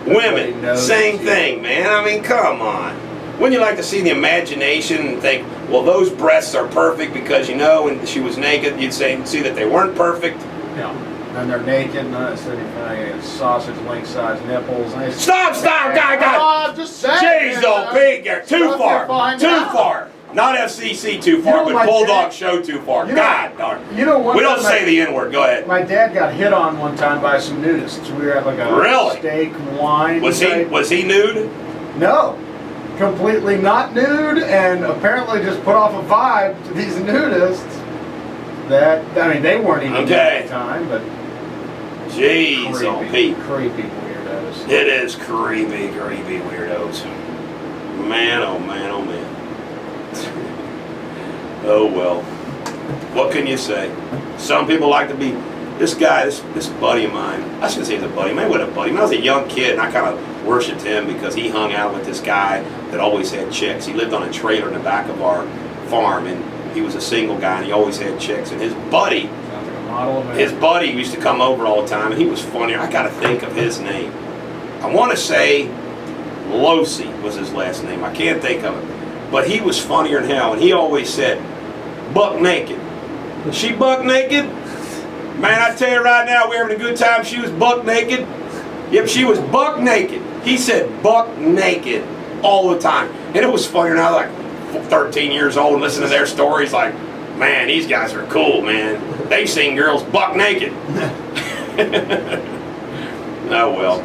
Everybody Women, knows same you. thing, man. I mean, come on. Wouldn't you like to see the imagination and think, well, those breasts are perfect because, when she was naked, you'd see that they weren't perfect? Yeah. And they're naked, and I said, sausage link-sized nipples. And Stop, guy. Oh, I'm just saying. Jeez, old pig, you're too Stuff far. you find Too out. far. Not FCC too far, know, but my Bulldog dad- Show too far. You know- God darn. One We don't time say the N-word. Go ahead. my dad got hit on one time by some nudists. We were at like a Really? steak wine. Was type- he nude? No. Completely not nude, and apparently just put off a vibe to these nudists that, they weren't even nude Okay. at the time, but Jeez, old Pete. creepy weirdos. It is creepy weirdos. Man, oh man, oh man. Oh well. What can you say? Some people like to be. This guy, this buddy of mine, I shouldn't say he's a buddy, maybe what a buddy. When I was a young kid, and I kind of worshipped him because he hung out with this guy that always had chicks. He lived on a trailer in the back of our farm, and he was a single guy, and he always had chicks. And his buddy Sounds like a model of His buddy used to come over all the time, and he was funny. I got to think of his name. I want to say Losi was his last name. I can't think of it. But he was funnier than hell, and he always said, buck naked. She buck naked? Man, I tell you right now, we're having a good time. She was buck naked. Yep, she was buck naked. He said buck naked all the time. And it was funny. And I was like 13 years old and listening to their stories like, man, these guys are cool, man. They've seen girls buck naked. Oh, well.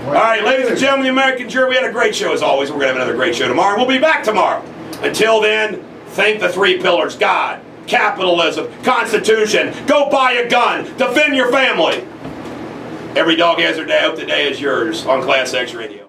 All right, ladies and gentlemen, the American Jury, we had a great show as always. We're going to have another great show tomorrow. We'll be back tomorrow. Until then, thank the three pillars: God, capitalism, Constitution. Go buy a gun. Defend your family. Every dog has their day. I hope the day is yours on Class X Radio.